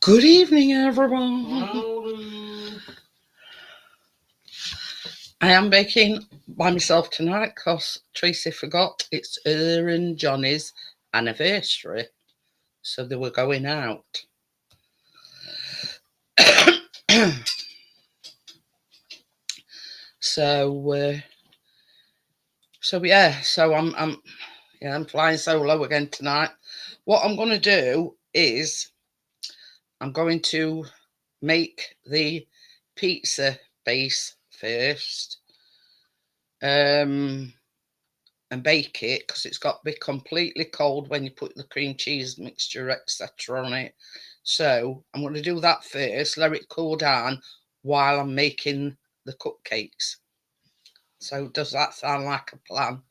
Good evening, everyone. Hello. I am baking by myself tonight because Tracy forgot it's her and Johnny's anniversary, so they were going out. So I'm flying solo again tonight. What I'm going to do is I'm going to make the pizza base first, and bake it because it's got to be completely cold when you put the cream cheese mixture, etc., on it. So I'm going to do that first, let it cool down while I'm making the cupcakes. So does that sound like a plan?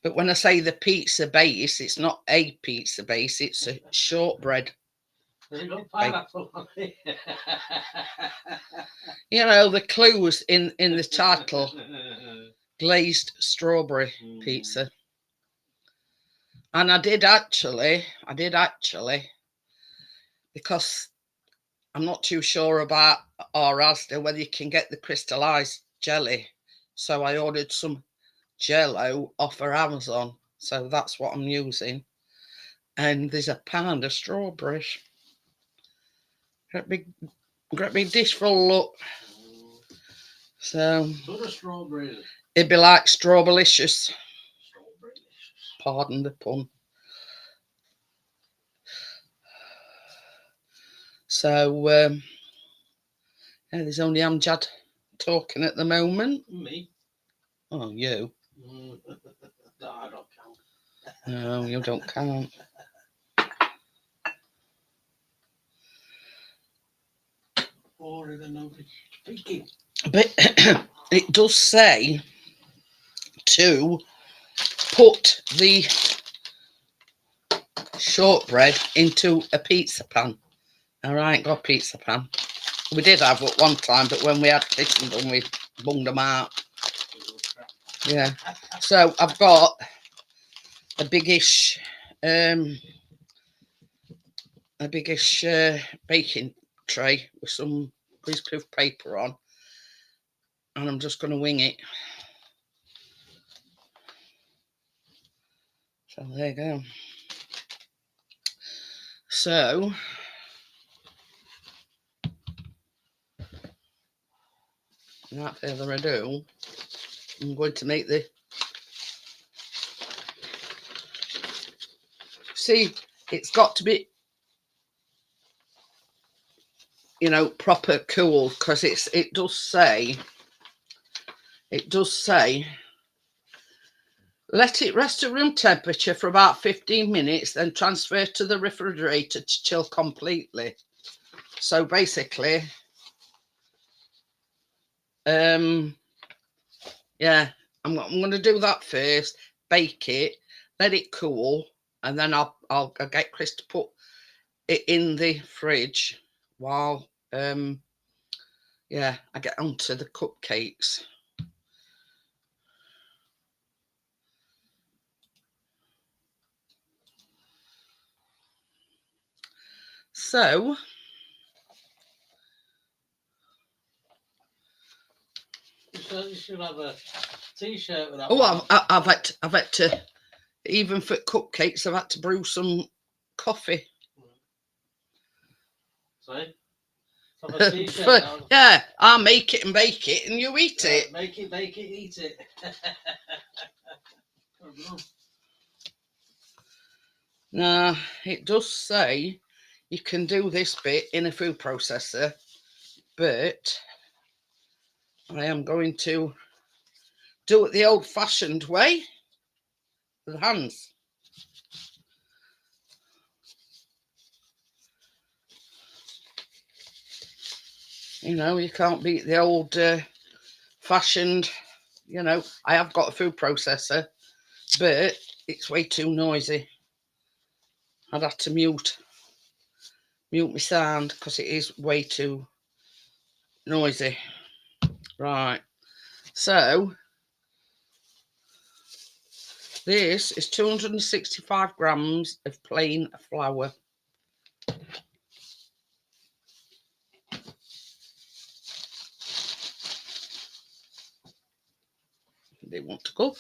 But when I say the pizza base, it's not a pizza base, it's a shortbread. You got pineapple on it. You know, the clues in the title. Glazed strawberry pizza. And I did actually, because I'm not too sure about our Asda whether you can get the crystallized jelly. So I ordered some Jello off of Amazon. So that's what I'm using. And there's a pound of strawberries. Great big dish full, look. So Strawberries. It'd be like strawberlicious. Pardon the pun. So yeah, there's only Amjad talking at the moment. Me? Oh, you? No, I don't count. No, you don't count. But it does say to put the shortbread into a pizza pan. All right, got a pizza pan. We did have it one time, but when we had Christendom, we bunged them out. Yeah. So I've got a biggish baking tray with some greaseproof paper on, and I'm just going to wing it. So there you go. So without further ado, I'm going to make the. See, it's got to be, you know, proper cool, because it does say let it rest at room temperature for about 15 minutes, then transfer to the refrigerator to chill completely. So basically, yeah, I'm going to do that first, bake it, let it cool, and then I'll get Chris to put it in the fridge while yeah, I get onto the cupcakes. So You should have a t-shirt with that. Oh, I've had to, even for cupcakes, I've had to brew some coffee. Sorry? Have a t-shirt. Yeah, I'll make it and bake it, and you eat it. Make it, bake it, eat it. Now, it does say you can do this bit in a food processor, but I am going to do it the old-fashioned way with hands. You know, you can't beat the old fashioned, you know. I have got a food processor, but it's way too noisy. I'd have to mute my sound because it is way too noisy. Right, so This is 265 grams of plain flour. They want to go.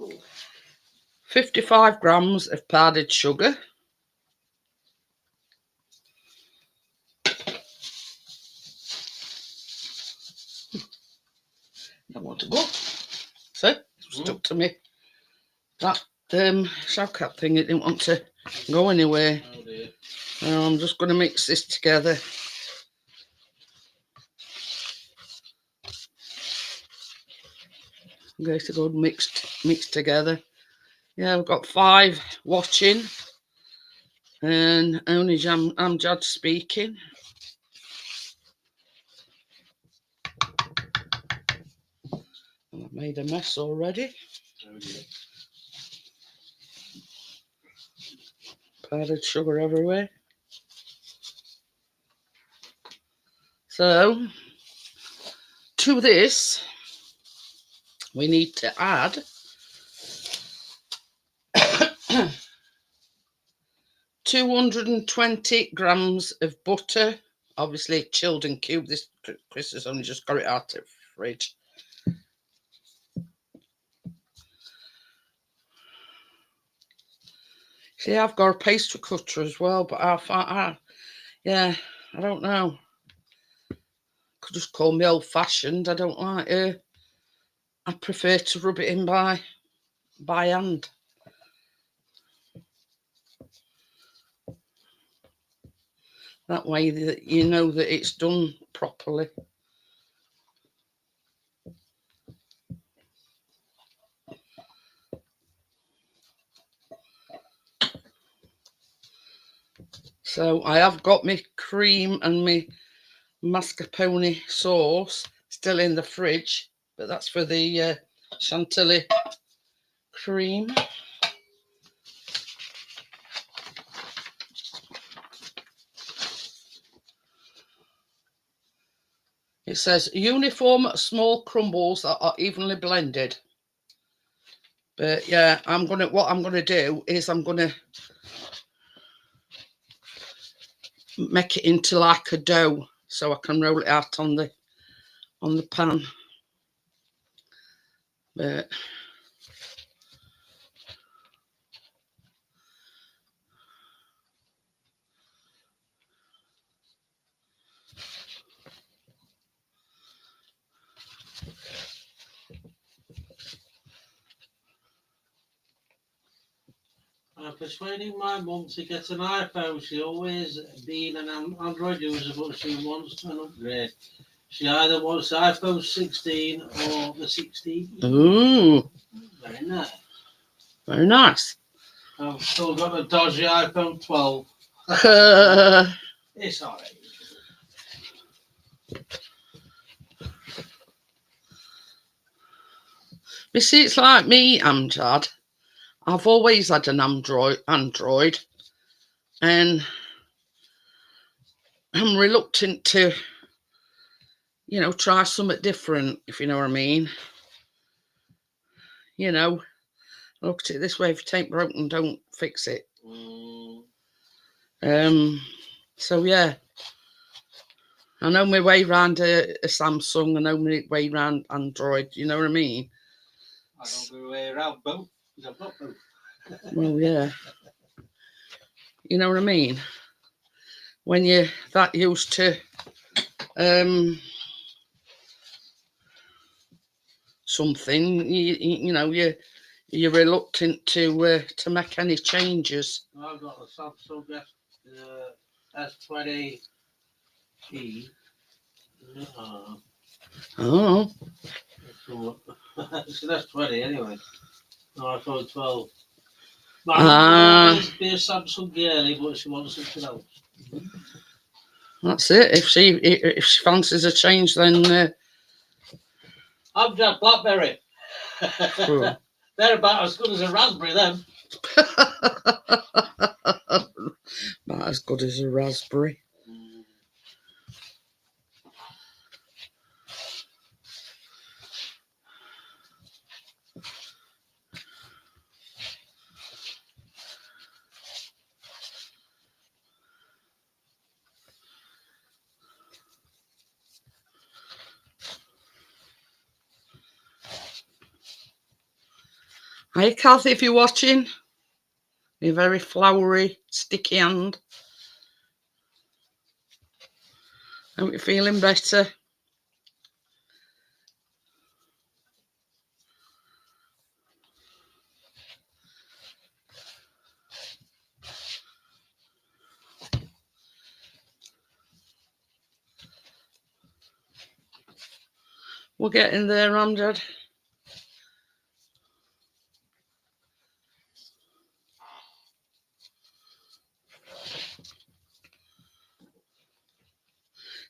Oh. 55 grams of powdered sugar. I want to go. So, stuck to me. That shortcut thing, it didn't want to go anywhere. Oh dear. Now I'm just going to mix this together. I'm going to go mixed together. Yeah, we've got 5 watching, and only Amjad speaking. And I've made a mess already. Oh dear. Powdered sugar everywhere. So, to this, we need to add 220 grams of butter, obviously chilled and cubed. This Chris has only just got it out of the fridge. See, I've got a pastry cutter as well, but I don't know. Could just call me old-fashioned. I don't like it. I prefer to rub it in by hand. That way that you know that it's done properly. So I have got my cream and my mascarpone sauce still in the fridge, but that's for the Chantilly cream. It says uniform small crumbles that are evenly blended. But yeah, what I'm gonna do is I'm gonna make it into like a dough so I can roll it out on the pan. But I'm persuading my mum to get an iPhone. She always been an Android user, but she wants an upgrade. She either wants the iPhone 16 or the 16. ooh, Very nice. very nice. I've still got a dodgy iPhone 12. It's alright. You see, it's like me, Amjad. I've always had an Android, and I'm reluctant to, try something different, if you know what I mean. Look at it this way: if it ain't broken, don't fix it. So yeah, I know my way round a Samsung. I know my way round Android. You know what I mean? I don't go way around both. I've got both. Well, yeah. You know what I mean? When you're that used to something, you're reluctant to make any changes. I've got a Samsung S20e. Oh. It's an S20 anyway. No, iPhone 12. Be a Samsung girly, but she wants something else. That's it. If she fancies a change, then I've got BlackBerry. Cool. They're about as good as a raspberry, then. About as good as a raspberry. Hi, Kathy, if you're watching. You're very floury, sticky hand. Hope you're feeling better. We're getting there, Amjad.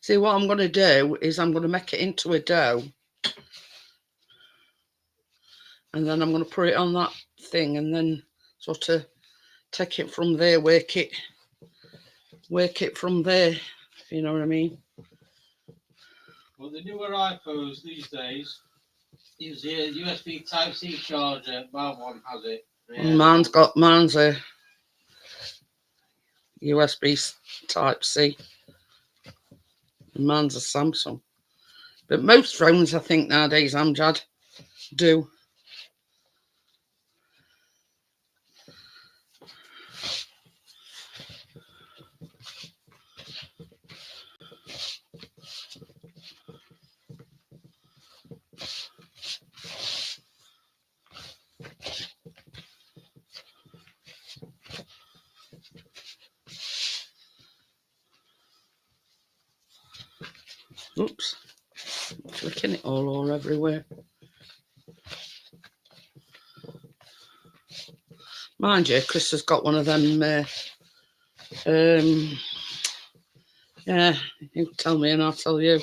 See, what I'm going to do is I'm going to make it into a dough. And then I'm going to put it on that thing and then sort of take it from there, work it from there, if you know what I mean. Well, the newer iPhones these days use a USB Type-C charger. My one has it. Yeah, Mine's a USB Type-C. And mine's a Samsung. But most phones, I think, nowadays, Amjad, do. Oops. Flicking it all everywhere. Mind you, Chris has got one of them, yeah, you tell me and I'll tell you.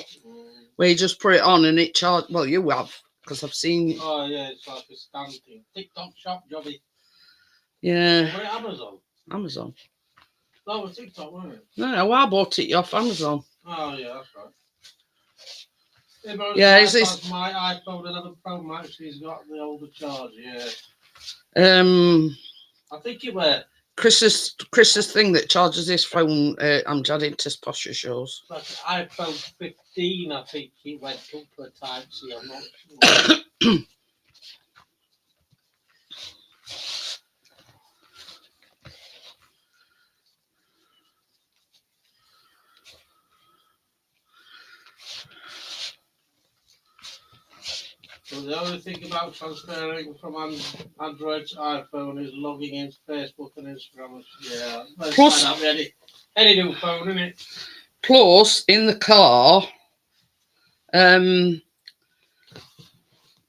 Where you just put it on and it charges. Well, you have, because I've seen. Oh, yeah, it's like a stand thing. TikTok shop jobby. Yeah. Or Amazon. Amazon. That was TikTok, wasn't it? No, I bought it off Amazon. Oh, yeah, that's right. Yeah, is this my iPhone 11 Pro Max? He's got the older charger. Yeah. I think it were Chris's thing that charges this phone. I'm adding to posture shows. like iPhone 15. I think it went up for Type-C. I'm not sure. So the only thing about transferring from Android to iPhone is logging into Facebook and Instagram. Yeah, Plus, any new phone, isn't it? Plus, in the car, you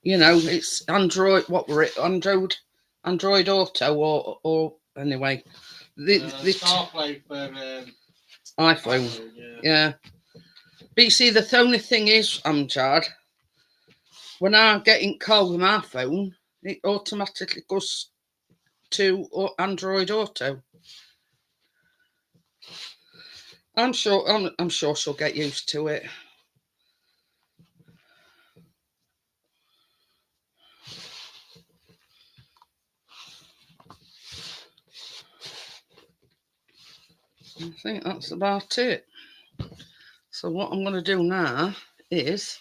know, it's Android. What were it? Android Auto, or anyway, the CarPlay for iPhone. Yeah. But you see, the only thing is, Amjad, when I get in call with my phone, it automatically goes to Android Auto. I'm sure she'll get used to it. I think that's about it. So what I'm going to do now is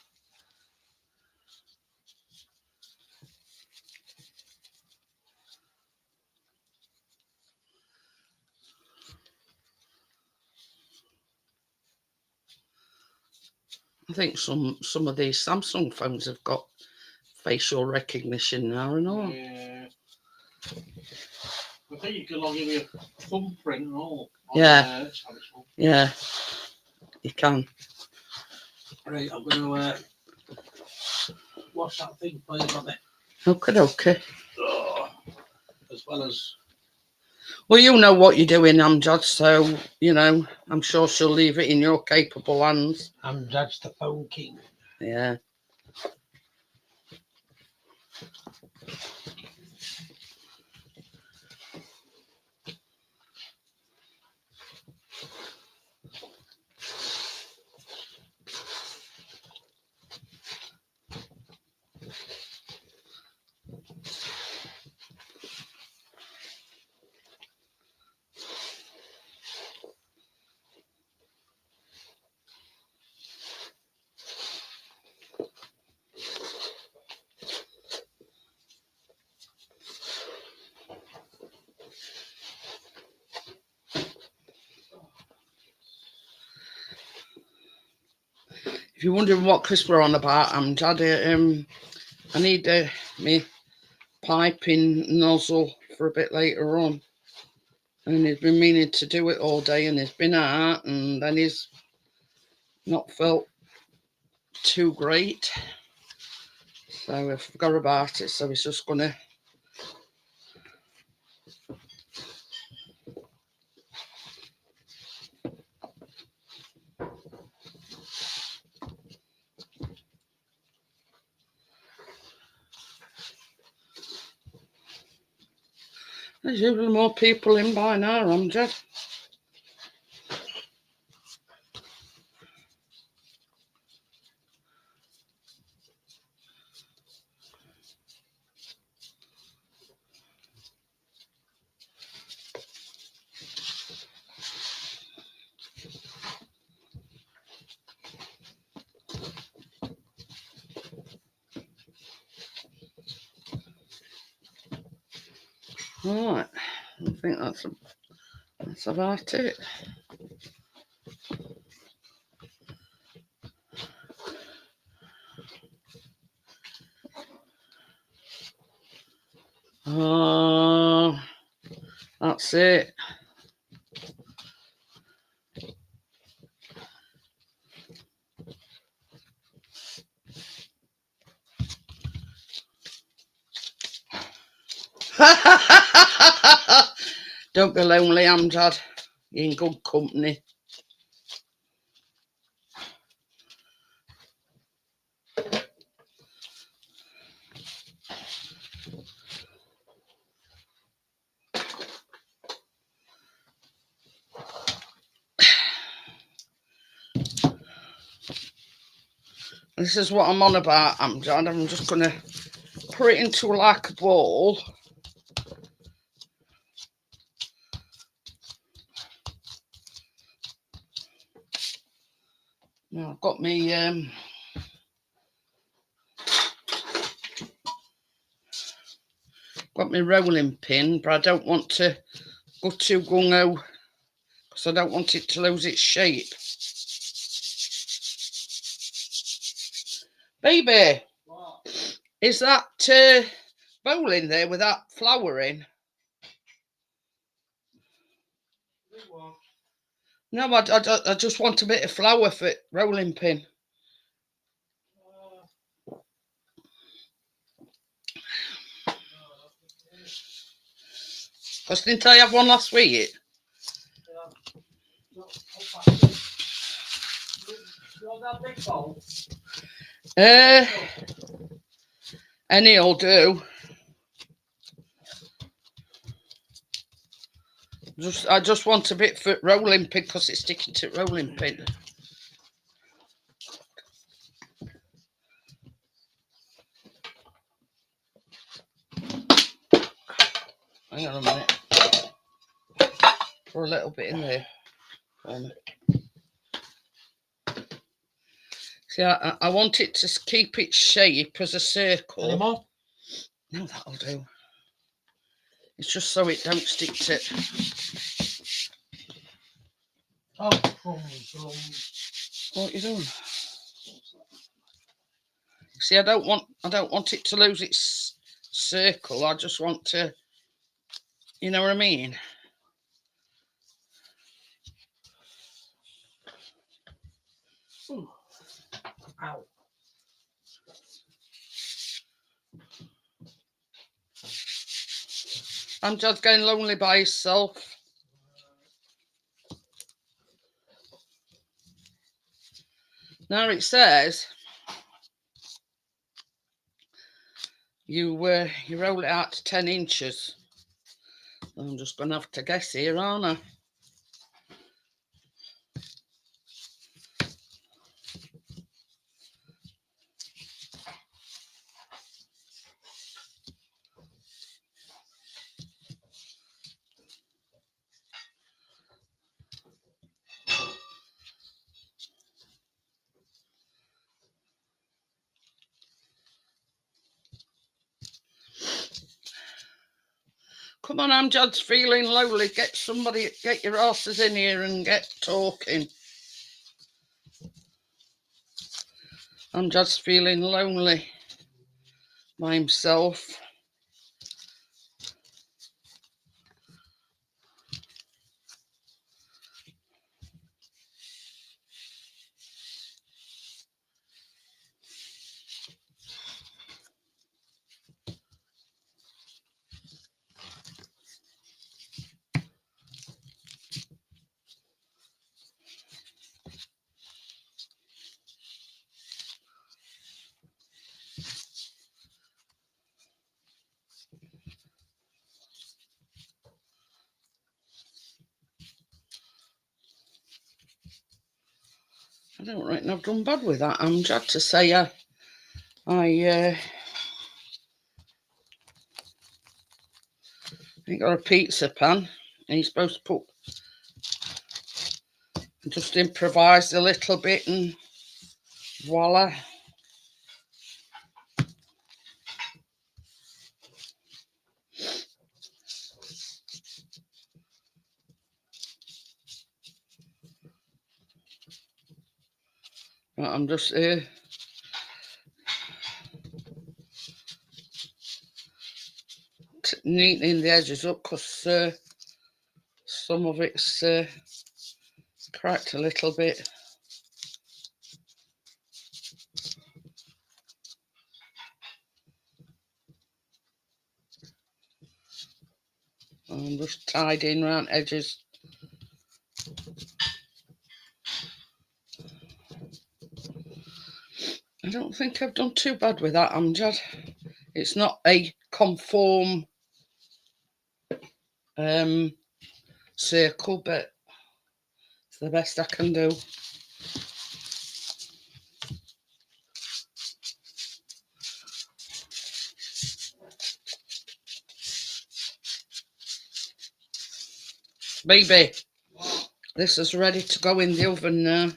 I think some of these Samsung phones have got facial recognition now and all. Yeah. I think you can log in with your thumbprint and all. Yeah. Yeah. You can. Right, I'm going to wash that thing for you, Bobby. Okay. Oh, as well as... Well, you know what you're doing, Amjad, so, you know, I'm sure she'll leave it in your capable hands. Amjad's the phone king. Yeah. If you're wondering what crisp we're on about, I need me piping nozzle for a bit later on. And he's been meaning to do it all day, and he's been out, and then he's not felt too great. So I forgot about it, so he's just going to there's usually more people in by now, Amjad. Right, I think that's about it. Oh, that's it. Don't be lonely, Amjad. You're in good company. This is what I'm on about, Amjad. I'm just going to put it into like a bowl. Now I've got me rolling pin, but I don't want to go too gung-ho because I don't want it to lose its shape. Baby, What? is that bowl in there with that flour in? What? No, I just want a bit of flour for rolling pin. Because didn't I have one last week? Any'll do. I just want a bit for rolling pin because it's sticking to rolling pin. Hang on a minute. For a little bit in there. See, I want it to keep its shape as a circle. Any more? No, that'll do. It's just so it don't stick to. Oh, What are you doing? See, I don't want it to lose its circle. I just want to, you know what I mean? Ow. I'm just getting lonely by himself. Now it says you roll it out to 10 inches. I'm just going to have to guess here, aren't I? Come on, Amjad's feeling lonely. Get your asses in here and get talking. I'm just feeling lonely by himself. I don't reckon I've done bad with that. I'm glad to say I got a pizza pan and you're supposed to put, just improvised a little bit and voila. Right, I'm just neatening the edges up because some of it's cracked a little bit. I'm just tidying around edges. I don't think I've done too bad with that, Amjad. It's not a conform circle, but it's the best I can do. Baby, this is ready to go in the oven now.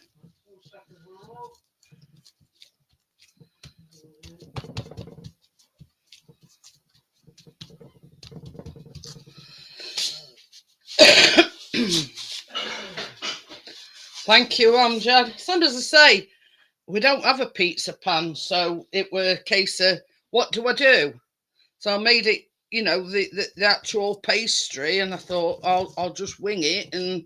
Thank you, Amjad. So as I say, we don't have a pizza pan, so it were a case of what do I do? So I made it, you know, the actual pastry, and I thought I'll just wing it and,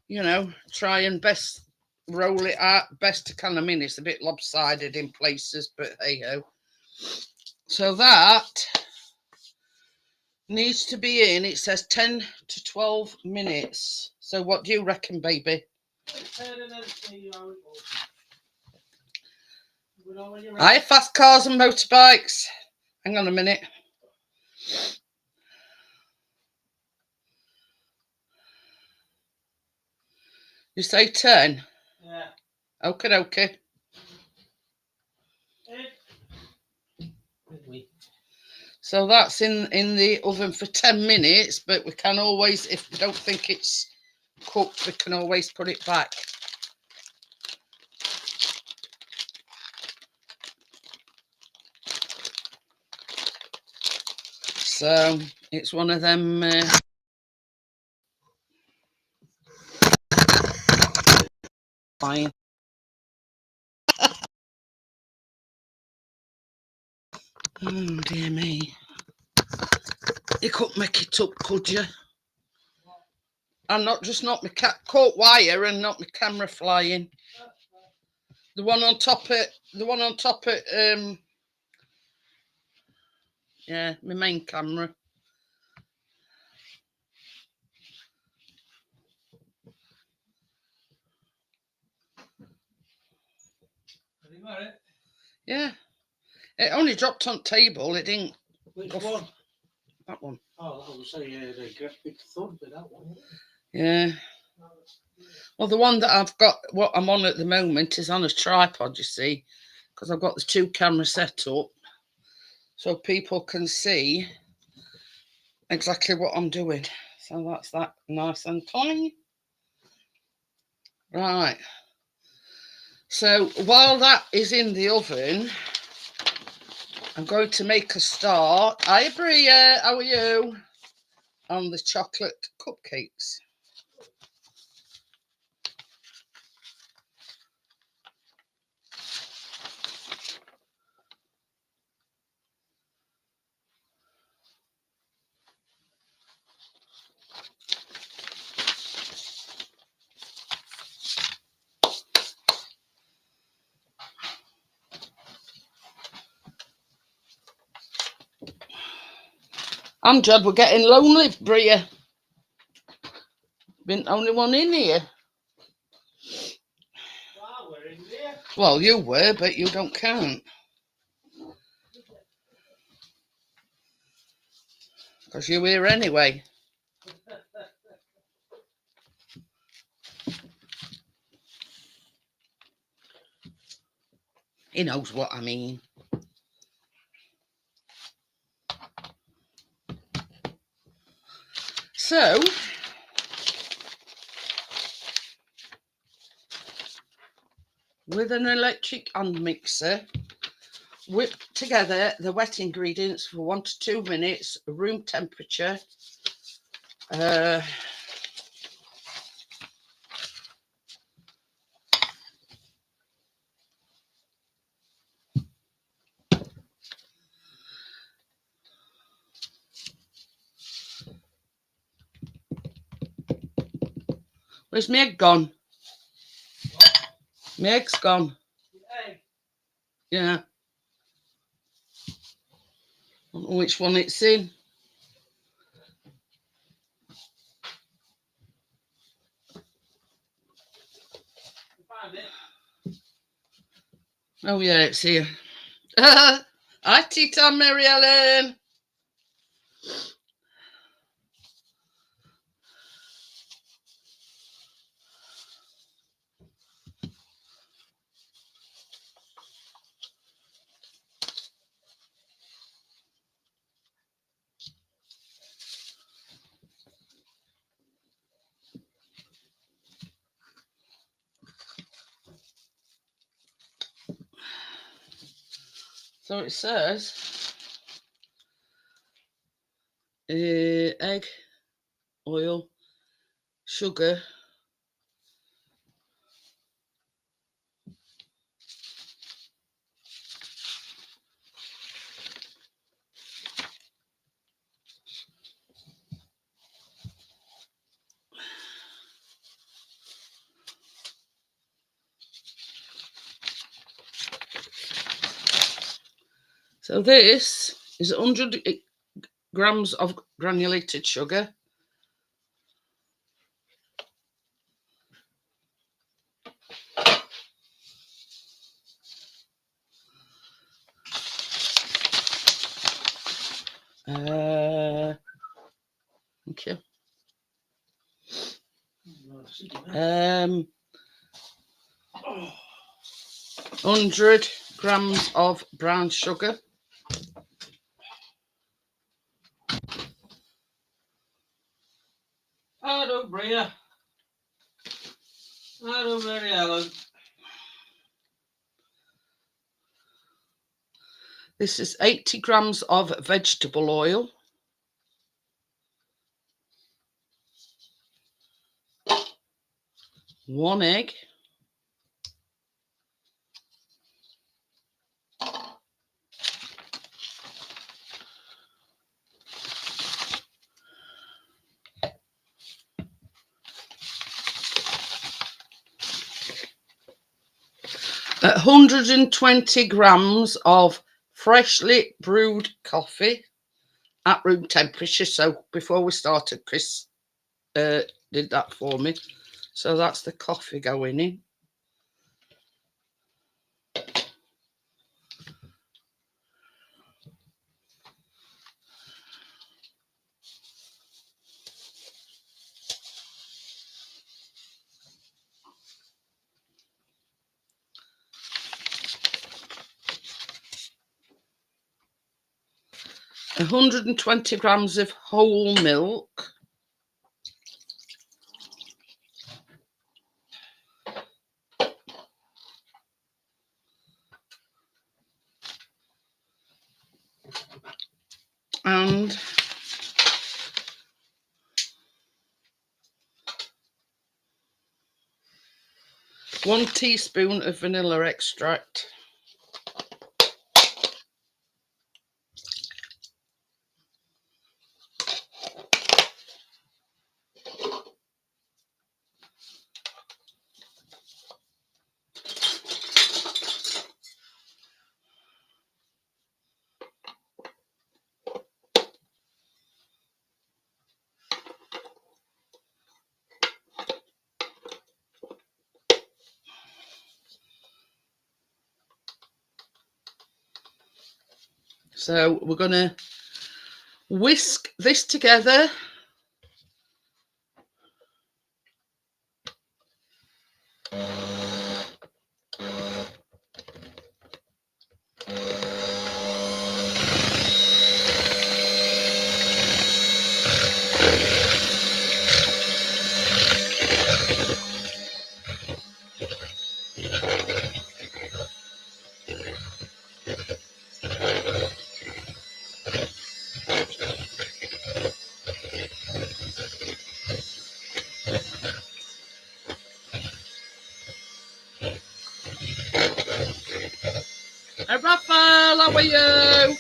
you know, try and best roll it out best I can. I mean, it's a bit lopsided in places, but hey ho. So that needs to be in. It says 10 to 12 minutes. So what do you reckon, baby? I have fast cars and motorbikes. Hang on a minute. You say 10? Yeah. Okay. So that's in the oven for 10 minutes, but we can always, if we don't think it's cooked, we can always put it back. So it's one of them fine. Oh dear me. You couldn't make it up, could you? And not just knock my caught wire and knock my camera flying. The one on top of yeah, my main camera. Have you got it? Yeah. It only dropped on the table, it didn't. Which one? That one. Oh, I was saying, yeah, they get big thud with that one. Yeah. Well, the one that I've got, what I'm on at the moment, is on a tripod, you see, because I've got the 2 cameras set up so people can see exactly what I'm doing. So that's that nice and clean. Right. So while that is in the oven, I'm going to make a start. Hi, Bria, how are you? On the chocolate cupcakes. I'm glad we're getting lonely, Bria. Been the only one in here. Wow, we're in there. Well, you were, but you don't count. Because you're here anyway. He knows what I mean. So, with an electric hand mixer, whip together the wet ingredients for 1 to 2 minutes, room temperature. Where's my egg gone? My egg's gone. Egg. Yeah. I don't know which one it's in. Find it. Oh, yeah, it's here. Hi, Tita Mary Ellen. So it says egg, oil, sugar, so this is 100 grams of granulated sugar, thank you. 100 grams of brown sugar, Hello, Bria. Hello, Mary Ellen. this is 80 grams of vegetable oil, 1 egg, 120 grams of freshly brewed coffee at room temperature. So before we started, Chris did that for me. So that's the coffee going in. A 120 grams of whole milk, and 1 teaspoon of vanilla extract. So we're going to whisk this together. Hey, Raphael, how are you?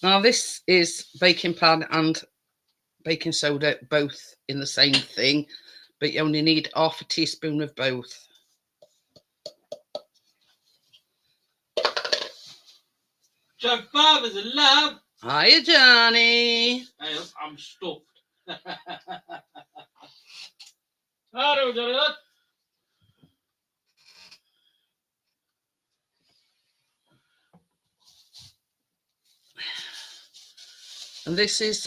Now this is baking powder and baking soda, both in the same thing, but you only need half a teaspoon of both. John Farmer's in love. Hiya, Johnny. Hey, I'm stuffed. Hello, Jeanette. And this is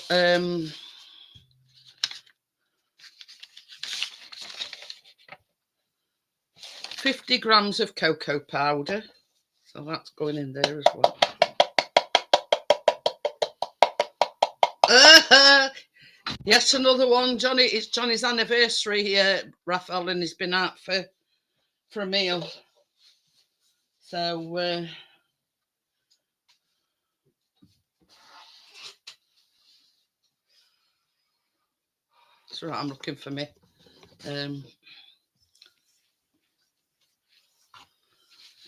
50 grams of cocoa powder. So that's going in there as well. Yes, another one, Johnny. It's Johnny's anniversary here, Raphael, and he's been out for a meal. So that's right. I'm looking for me.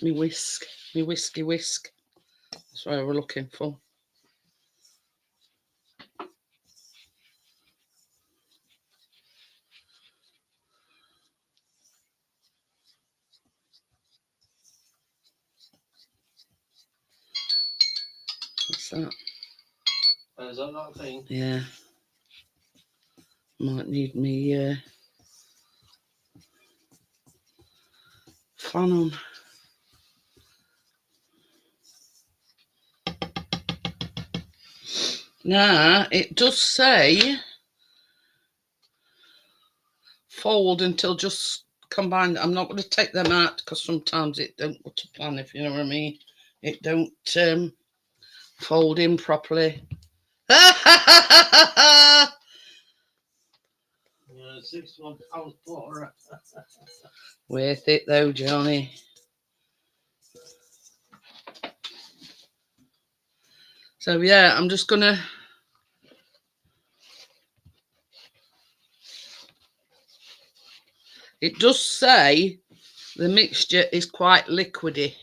Me whisk, me whiskey whisk. That's what we're looking for. What's that? Is that thing? Yeah. Might need me fan on. Now, it does say fold until just combined. I'm not going to take them out because sometimes it don't go to plan, if you know what I mean. It don't fold in properly. Yeah, £61 for Worth it though, Johnny. So yeah, I'm just gonna it does say the mixture is quite liquidy.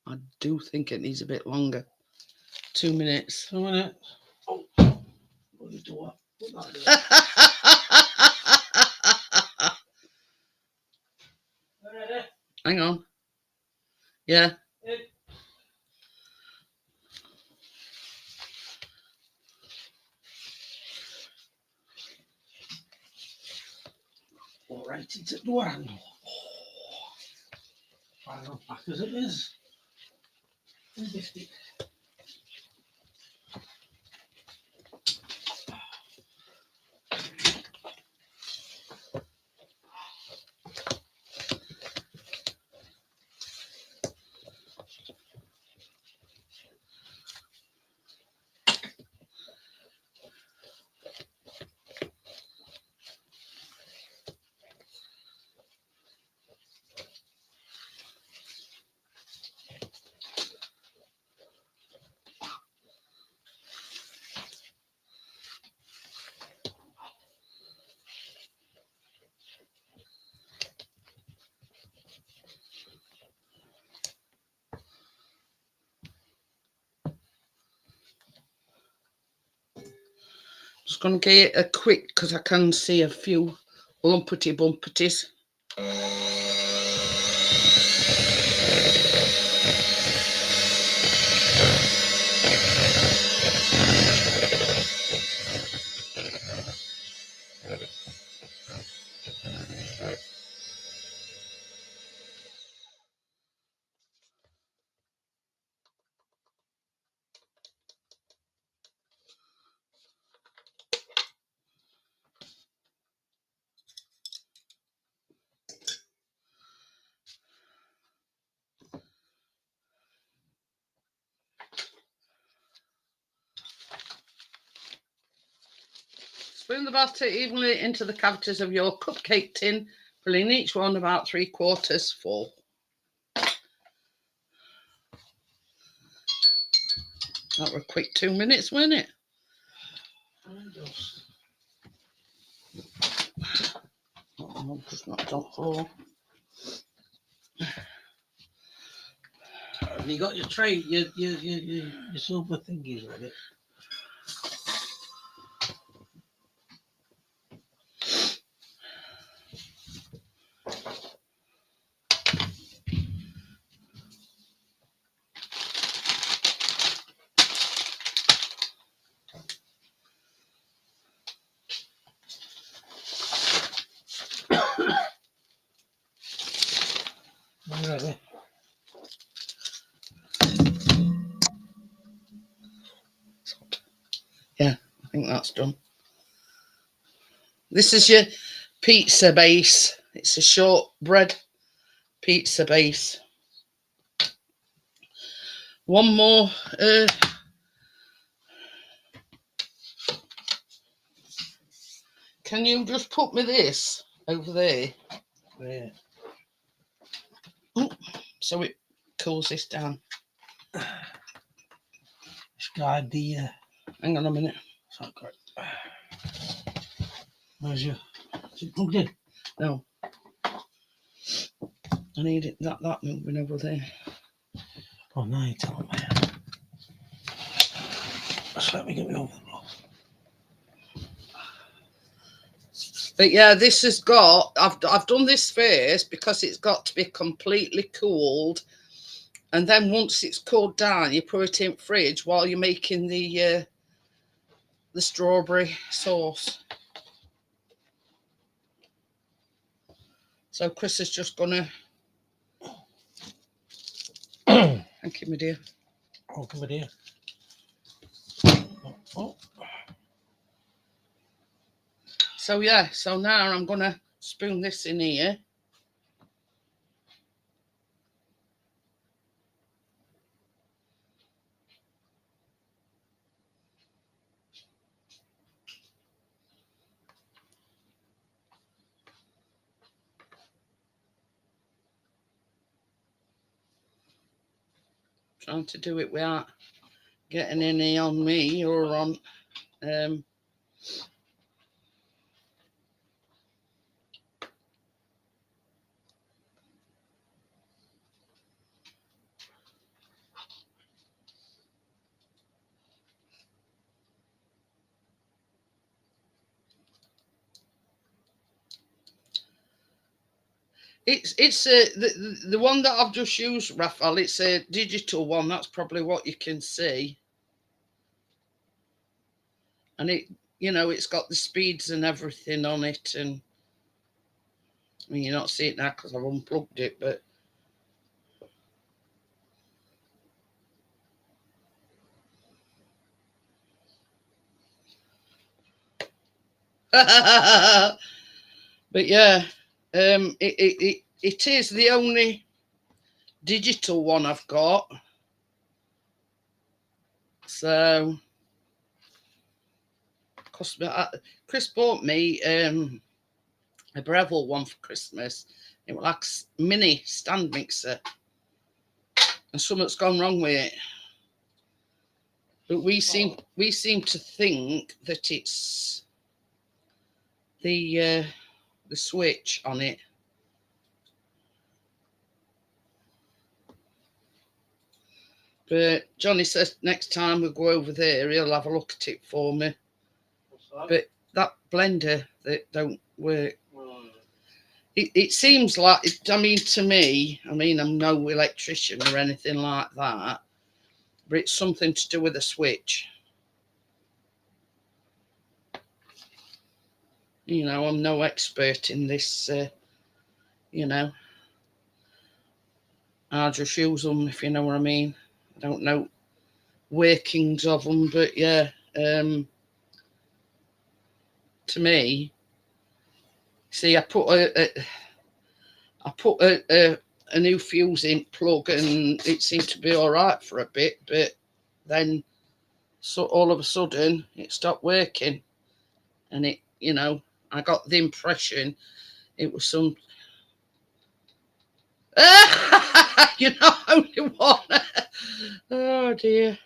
I do think it needs a bit longer. 2 minutes. 2 minutes. Oh, what do you do? Hang on. Yeah. All right, it's at the door. Final pack as it is. Just going to get it a quick, because I can see a few lumpety bumpeties. Spoon the batter evenly into the cavities of your cupcake tin, filling each one about 3/4 full. That were a quick 2 minutes, weren't it? Oh, just knocked on the floor. Have you got your tray, your silver thingies ready? Ready. Yeah, I think that's done. This is your pizza base. It's a shortbread pizza base. One more. Can you just put me this over there? Yeah. Oh, so it cools this down. It's got idea. Hang on a minute. Where's your? Is it plugged in? No. I need it that moving over there. Oh no, you tell me. Just let me get me over the block. But yeah, this has got. I've done this first because it's got to be completely cooled, and then once it's cooled down, you put it in the fridge while you're making the strawberry sauce. So Chris is just gonna. Thank you, my dear. Welcome, my dear. Oh. So yeah, so now I'm gonna spoon this in here. Trying to do it without getting any on me or on It's the one that I've just used, Raphael. It's a digital one. That's probably what you can see, and it's got the speeds and everything on it. And I mean, you're not seeing it now because I've unplugged it, but but yeah, it is the only digital one I've got. So, Chris bought me a Breville one for Christmas. It was like a mini stand mixer, and something's gone wrong with it. But we seem to think that it's the switch on it. But Johnny says next time we go over there, he'll have a look at it for me. but that blender that don't work. Oh, It seems like, I mean, to me, I mean, I'm no electrician or anything like that, but it's something to do with a switch. You know, I'm no expert in this, you know. I just use them, if you know what I mean. I don't know workings of them, but yeah, to me, see, I put a new fuse in plug, and it seemed to be all right for a bit, but then so all of a sudden it stopped working, and it, you know, I got the impression it was some. You're not only one. Oh dear.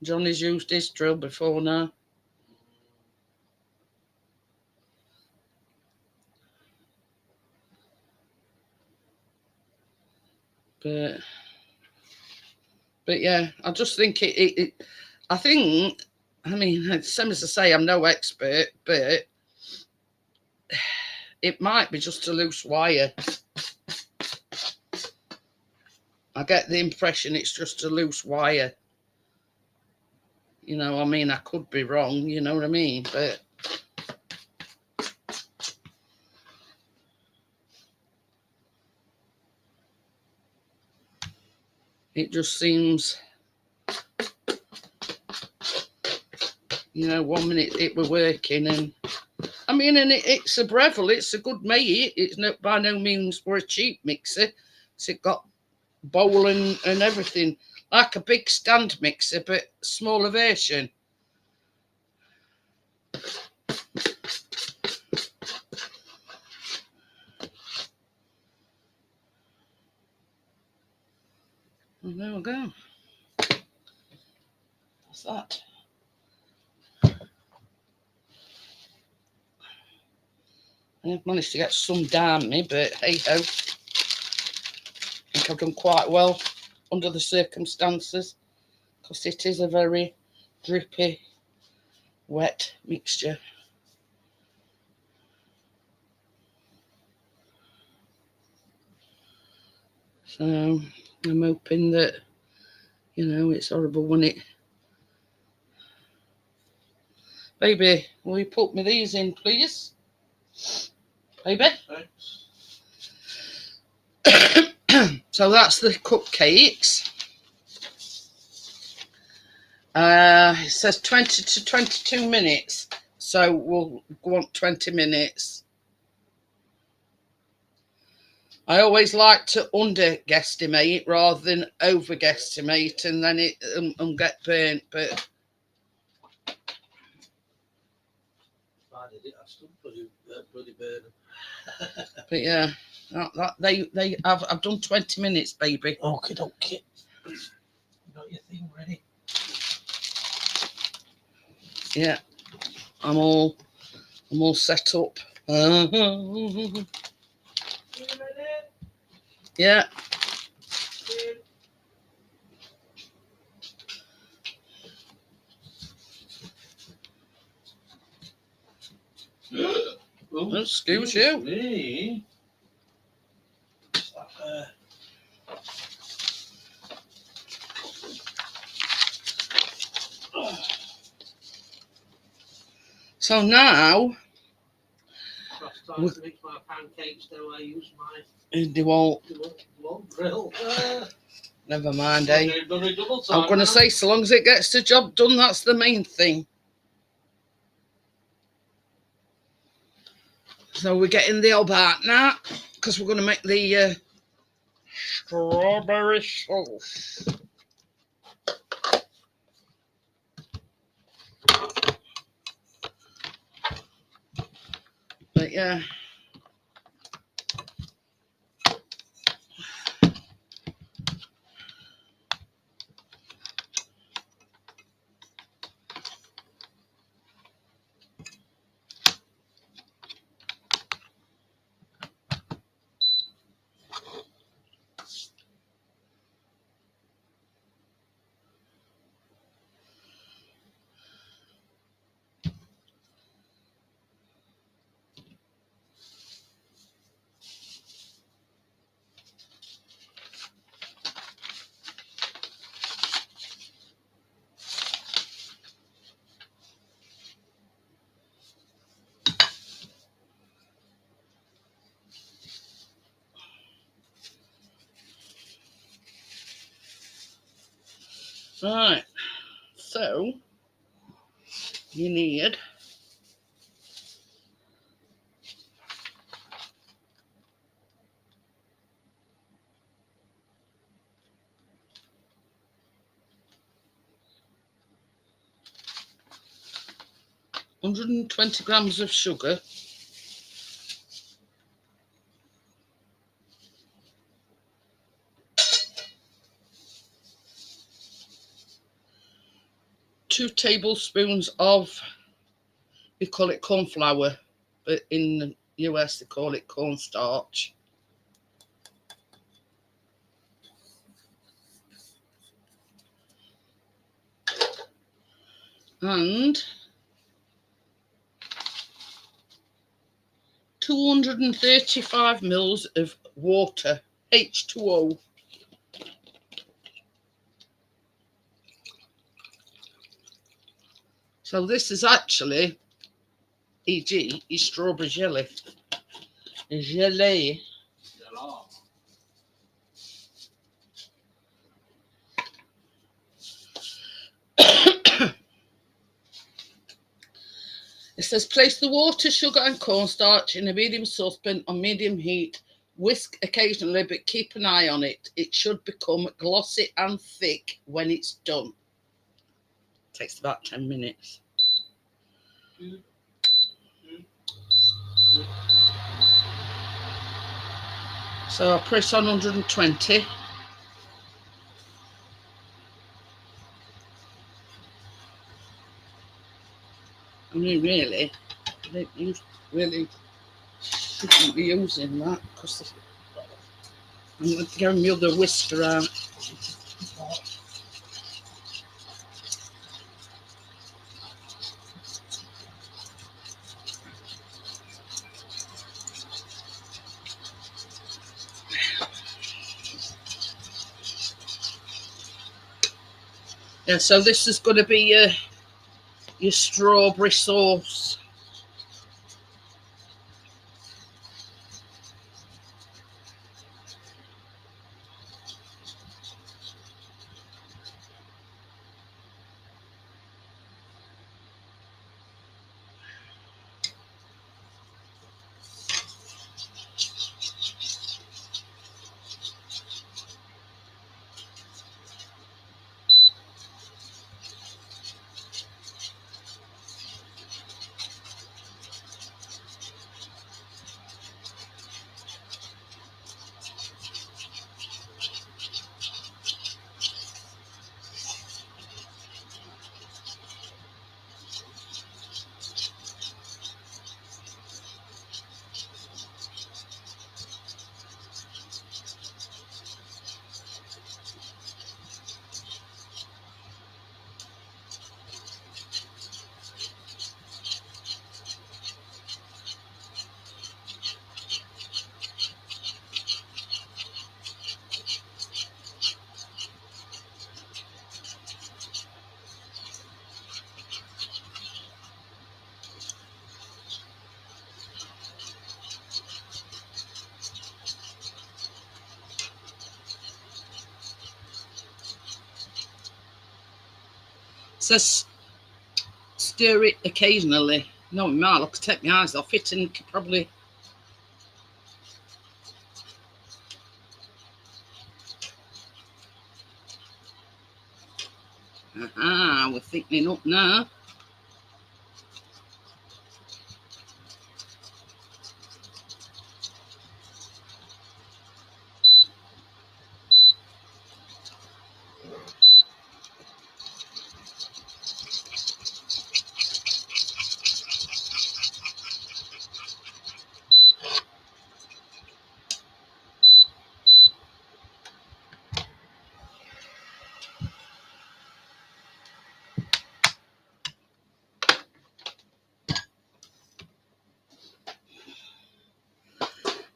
Johnny's used his drill before now. But yeah, I just think I think, I mean, same as I say, I'm no expert, but it might be just a loose wire. I get the impression it's just a loose wire. You know, I mean, I could be wrong, you know what I mean? But it just seems, you know, 1 minute it were working, and I mean, and it's a Breville, it's a good mate. It's no, by no means for a cheap mixer. So it got bowl and everything, like a big stand mixer, but smaller version. Well, there we go. What's that? I've managed to get some down me, but hey ho. I think I've done quite well under the circumstances, because it is a very drippy, wet mixture. So I'm hoping that, you know, it's horrible when it. Baby, will you put me these in, please? Baby? So that's the cupcakes. It says 20 to 22 minutes. So we'll want 20 minutes. I always like to under guesstimate rather than over guesstimate, and then it get burnt. But I did it. I still bloody burn. but yeah, I've done 20 minutes, baby. Okay. You got your thing ready? Yeah, I'm all set up. Yeah. Oh, excuse you. Me. So now, Time to mix my pancakes, though I use my. They won't grill. Never mind, eh? I'm I'm going to say, so long as it gets the job done, that's the main thing. So we're getting the old out now, because we're going to make the strawberry sauce. But yeah. Right, so you need 120 grams of sugar, 2 tablespoons of, we call it corn flour, but in the US they call it cornstarch. And 235 mils of water, H2O. So this is actually, e.g., is strawberry jelly. Jelly. It says place the water, sugar and cornstarch in a medium saucepan on medium heat. Whisk occasionally, but keep an eye on it. It should become glossy and thick when it's done. Takes about 10 minutes. So I press on 120. I mean, really, you really shouldn't be using that because I'm going to get my other whisker out. Yeah, so this is going to be your strawberry sauce. Says stir it occasionally. No, Mark, I could take my eyes off it and could probably. Aha, we're thickening up now.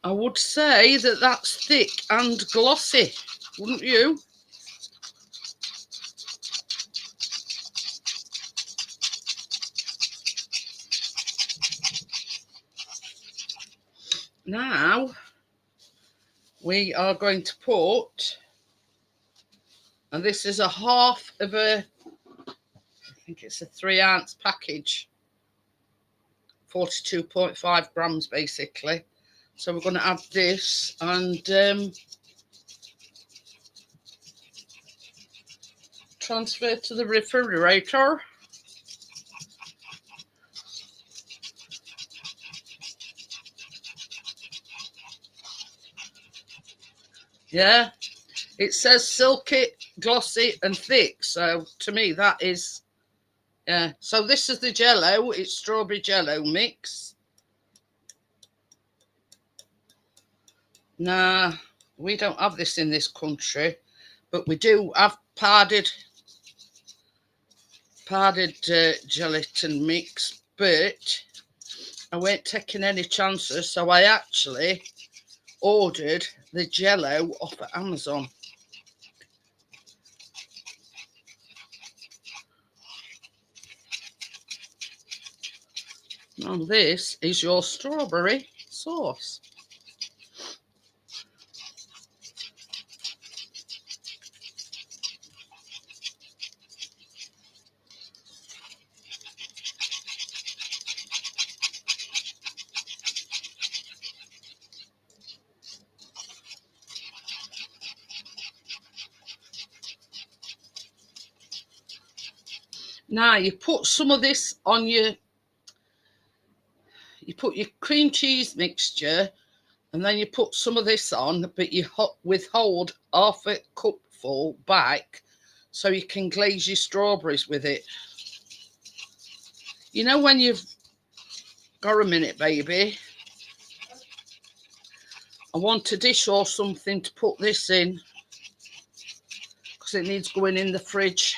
I would say that that's thick and glossy, wouldn't you? Now we are going to put And this is a half of a, I think it's a 3-ounce package, 42.5 grams basically. So we're going to add this and transfer to the refrigerator. Yeah, it says silky, glossy and thick. So to me that is, yeah. So this is the jello. It's strawberry jello mix. Nah, we don't have this in this country, but we do have powdered gelatin mix, but I weren't taking any chances, so I actually ordered the jello off of Amazon. Now this is your strawberry sauce. Now you put some of this on you put your cream cheese mixture and then you put some of this on, but you withhold half a cupful back so you can glaze your strawberries with it. You know when you've got a minute, baby, I want a dish or something to put this in because it needs going in the fridge.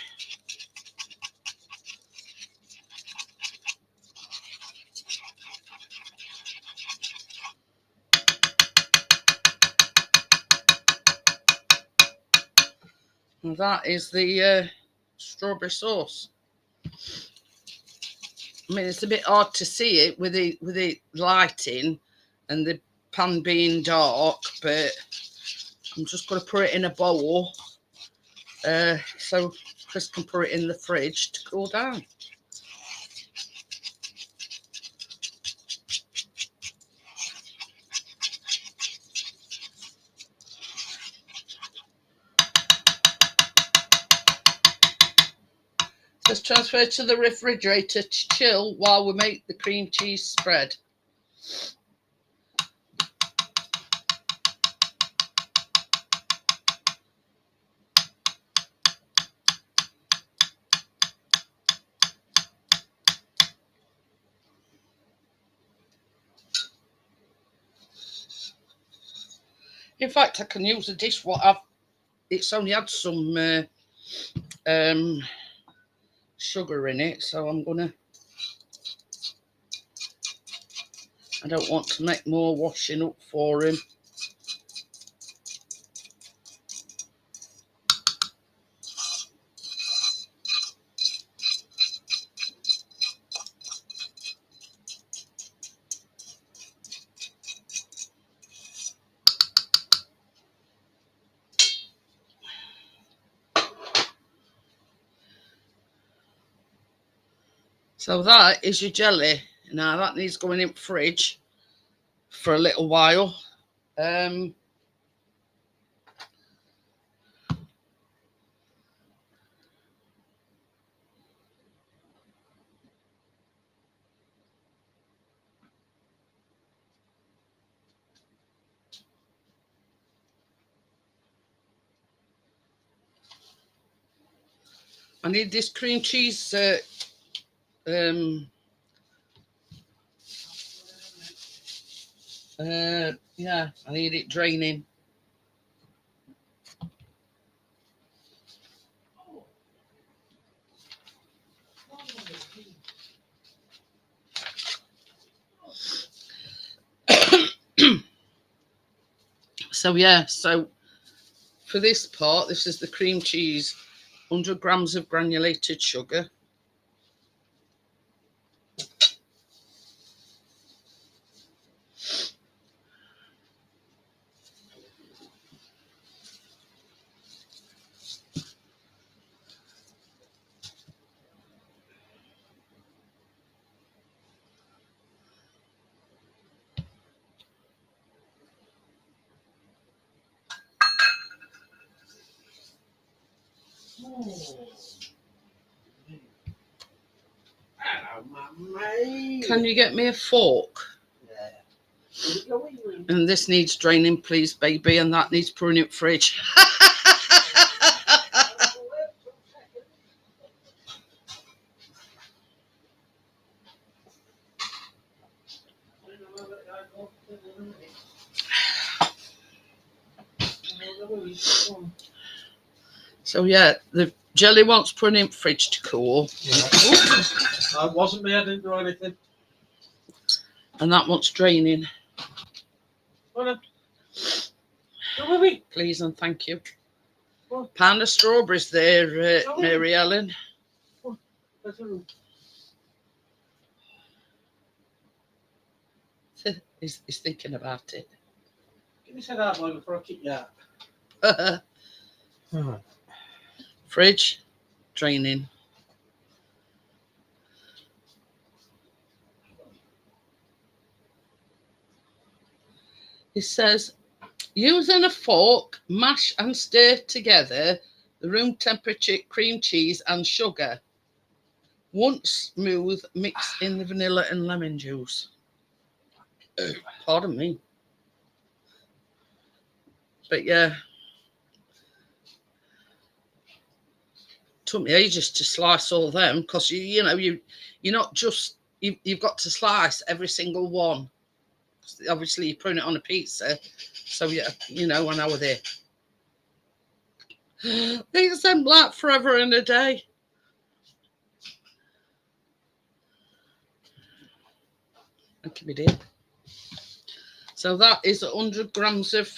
And that is the strawberry sauce. I mean, it's a bit hard to see it with the lighting and the pan being dark, but I'm just going to put it in a bowl so Chris can put it in the fridge to cool down. Let's transfer to the refrigerator to chill while we make the cream cheese spread. In fact, I can use a dish it's only had some sugar in it, so I don't want to make more washing up for him. So that is your jelly. Now that needs going in the fridge for a little while. I need this cream cheese. Yeah, I need it draining. So yeah, so for this part, this is the cream cheese, 100 grams of granulated sugar. Oh. Hello, mummy. Can you get me a fork? Yeah. And this needs draining, please, baby, and that needs putting in fridge. So yeah, the jelly wants putting in fridge to cool. Yeah. That wasn't me, I didn't do anything. And that wants draining. Please and thank you. What? Pound of strawberries there, Mary Ellen. He's thinking about it. Give me that boy before I kick you out. Fridge, draining. He says, using a fork, mash and stir together the room temperature cream cheese and sugar. Once smooth, mix in the vanilla and lemon juice. Pardon me. But yeah, took me ages to slice all them because you're not just you've got to slice every single one. Obviously, you're putting it on a pizza, so an hour there. These them like forever and a day. Thank you, dear. So that is 100 grams of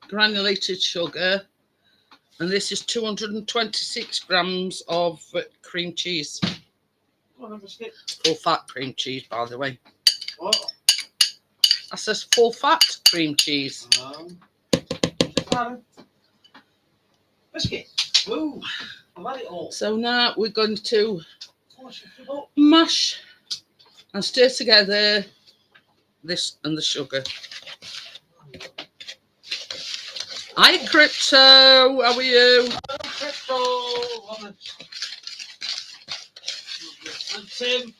granulated sugar, and this is 226 grams of cream cheese. Full fat cream cheese, by the way. What? That says full fat cream cheese. Biscuit. Ooh, I've had it all. So now we're going to mash and stir together this and the sugar. Hi, Crypto. How are you? Crypto. And Tim.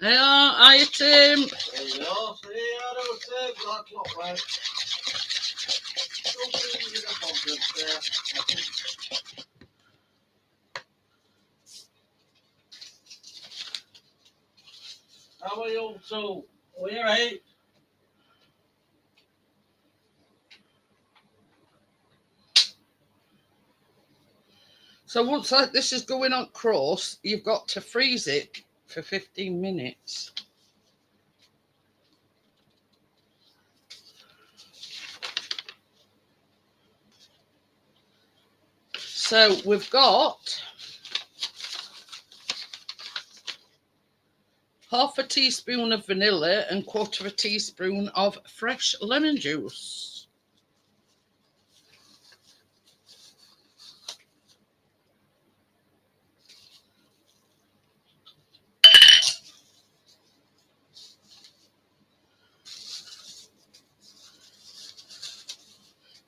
Hello, hiya, Tim. There you are. See, I don't say black clockwork. How are you two? We're eight. So once this is going on crust, you've got to freeze it for 15 minutes. So we've got half a teaspoon of vanilla and quarter of a teaspoon of fresh lemon juice.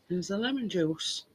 There's the lemon juice.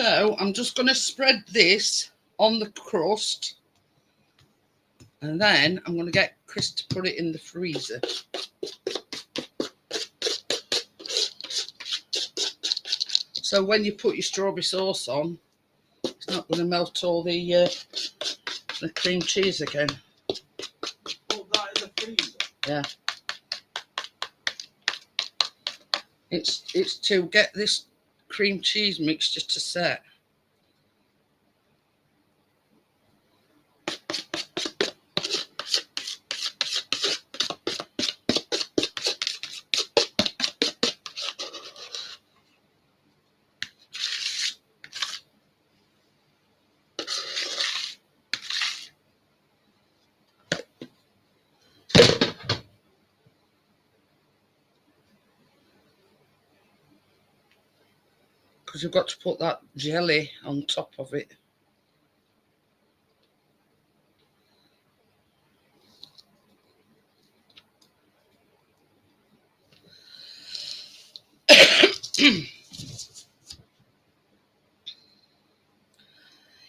So I'm just going to spread this on the crust, and then I'm going to get Chris to put it in the freezer. So when you put your strawberry sauce on, it's not going to melt all the cream cheese again. Put that in the freezer. Yeah. It's to get this cream cheese mixture to set. Because you've got to put that jelly on top of it.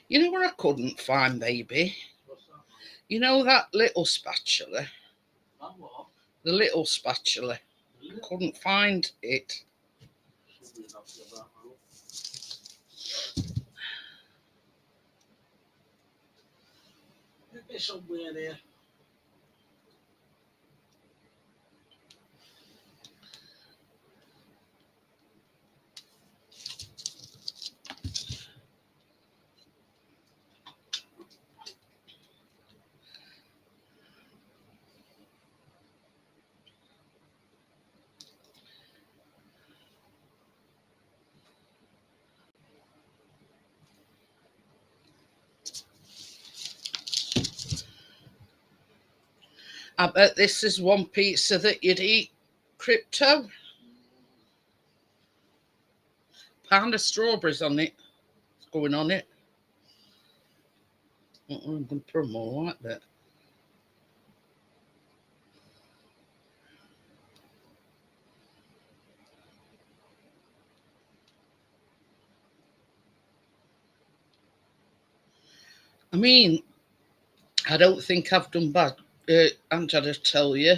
You know what I couldn't find, baby? What's that? You know that little spatula? That what? The little spatula. Really? Couldn't find it. Should be enough of that now. Maybe somewhere there. I bet this is one pizza that you'd eat, Crypto. Pound of strawberries on it. It's going on it. I'm going to put more like that. I mean, I don't think I've done bad. I'm trying to tell you.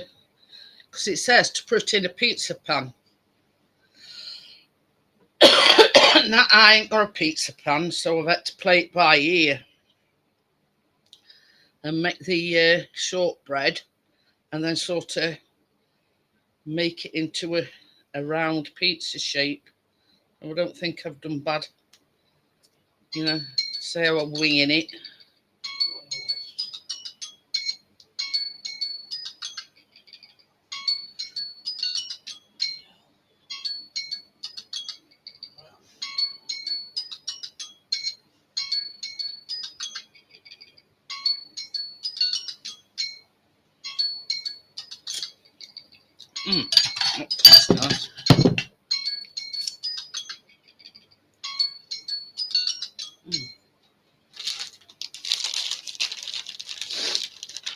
Because it says to put in a pizza pan. Now, I ain't got a pizza pan, so I've had to play it by ear. And make the shortbread. And then sort of make it into a round pizza shape. I don't think I've done bad. You know, say I'm winging it. That's nice.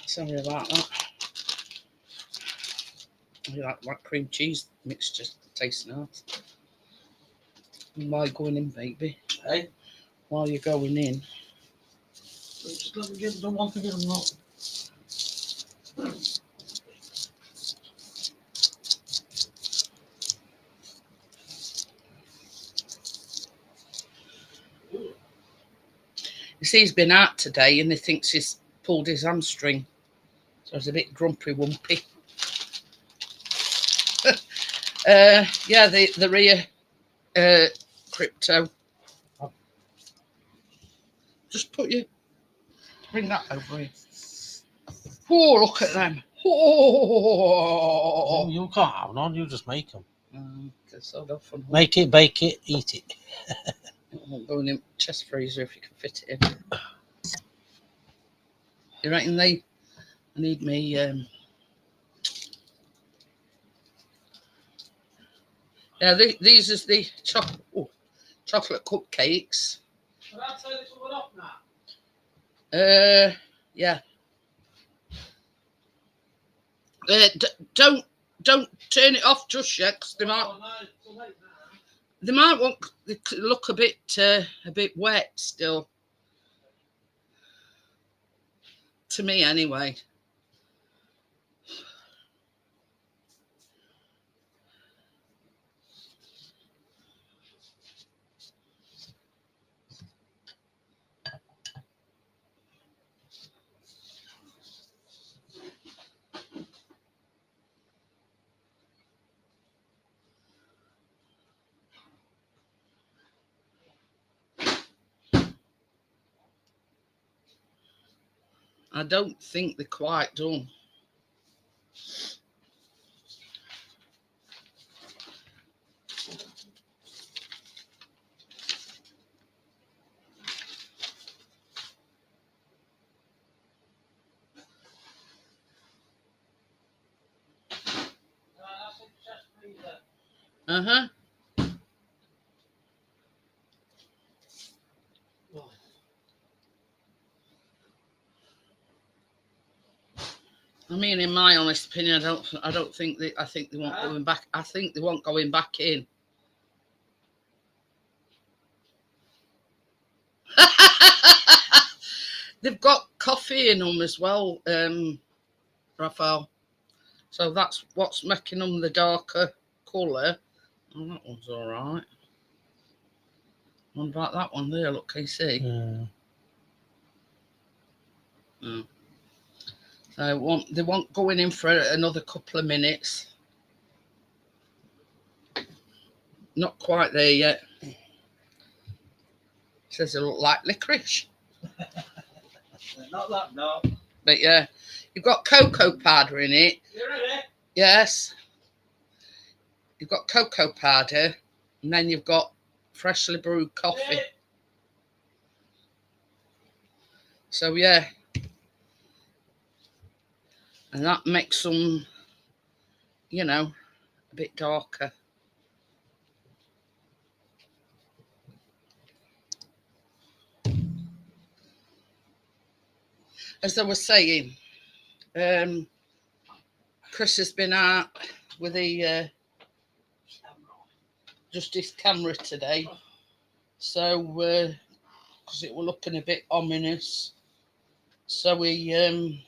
Sorry about that. I like that cream cheese mixture. Tastes nice. And while you're going in, baby. Hey? While you're going in. Just let me get the one thing I'm not. You see, he's been out today and he thinks he's pulled his hamstring. So he's a bit grumpy wumpy. Yeah, the rear Crypto. Just bring that over here. Oh, look at them. Oh. You can't have none, you just make them. So often. Make it, bake it, eat it. I'll go in the chest freezer if you can fit it in. You reckon they need me? Yeah, these is the chocolate cupcakes. Should I turn this one off now? Yeah. Don't turn it off just yet, 'cause they might. Oh, no, it's too late now. They might want they could look a bit wet still. To me, anyway. I don't think they're quite done. Uh-huh. I mean, in my honest opinion, I don't think they. I think they won't going back. I think they won't going back in. They've got coffee in them as well, Raphael. So that's what's making them the darker colour. Oh, that one's all right. What about that one there? Look, can you see? Yeah. Mm. So they won't going in for another couple of minutes. Not quite there yet. Says they look like licorice. Not that, no. But yeah, you've got cocoa powder in it. You ready? Yes. You've got cocoa powder, and then you've got freshly brewed coffee. Yeah. So yeah. And that makes them, a bit darker. As I was saying, Chris has been out with just his camera today. So, because it was looking a bit ominous. So he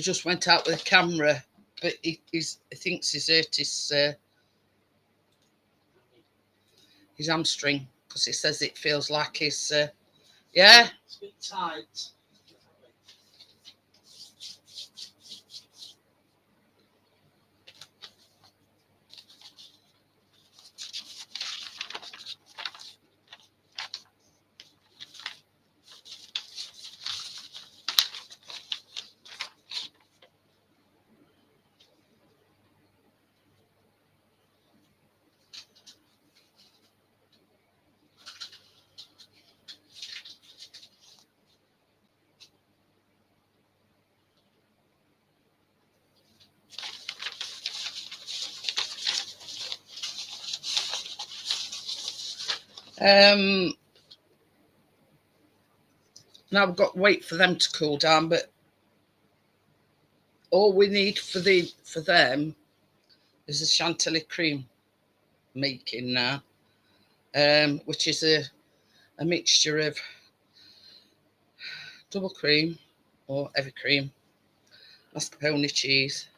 just went out with a camera, but he thinks he's hurt his hamstring, because he says it feels like his, yeah. It's a bit tight. Now we've got to wait for them to cool down, but all we need for them is a Chantilly cream making now, which is a mixture of double cream or heavy cream, mascarpone cheese,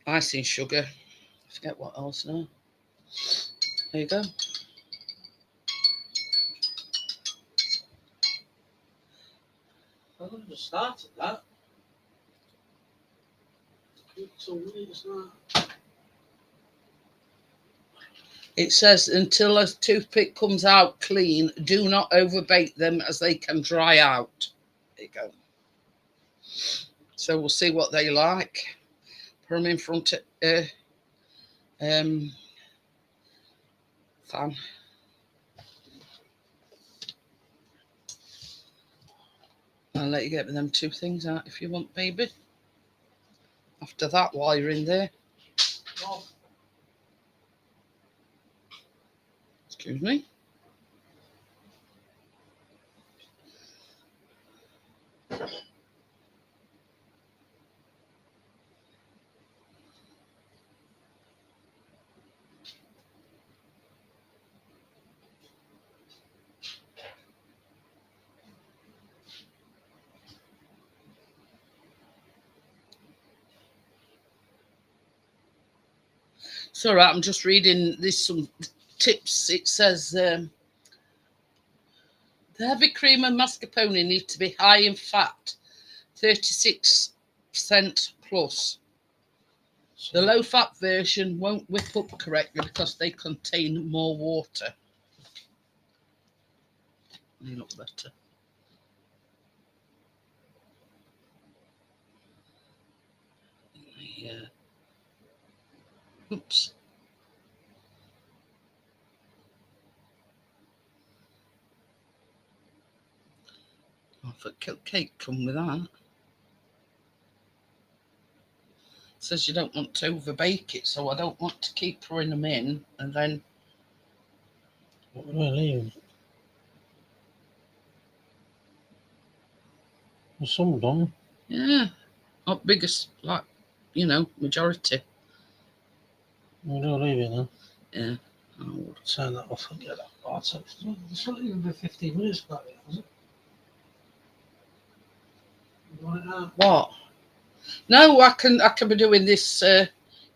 icing sugar. I forget what else now. There you go. I could have just started that. It's so weird, isn't it? It says, until a toothpick comes out clean, do not overbake them as they can dry out. There you go. So we'll see what they like. Put them in front of fan. I'll let you get them two things out if you want, baby. After that, while you're in there. Oh. Excuse me. It's all right. I'm just reading. There's some tips. It says the heavy cream and mascarpone need to be high in fat, 36% plus. The low-fat version won't whip up correctly because they contain more water. They look better. Yeah. Oops. Oh, for cupcake come with that. It says you don't want to overbake it, so I don't want to keep pouring them in and then. What would I leave? There's some done. Yeah. Not biggest, like, majority. We don't leave it then. Yeah. I would. Turn that off and get that part. It's not even been 15 minutes back yet, has it? You want it out? What? No, I can be doing this. You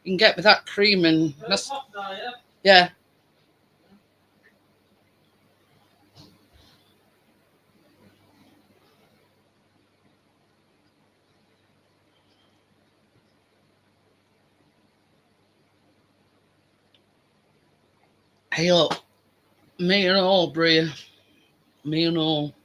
can get with that cream and. It's hot now, yeah? Yeah. Hey up. Me and all, Bria. Me and all.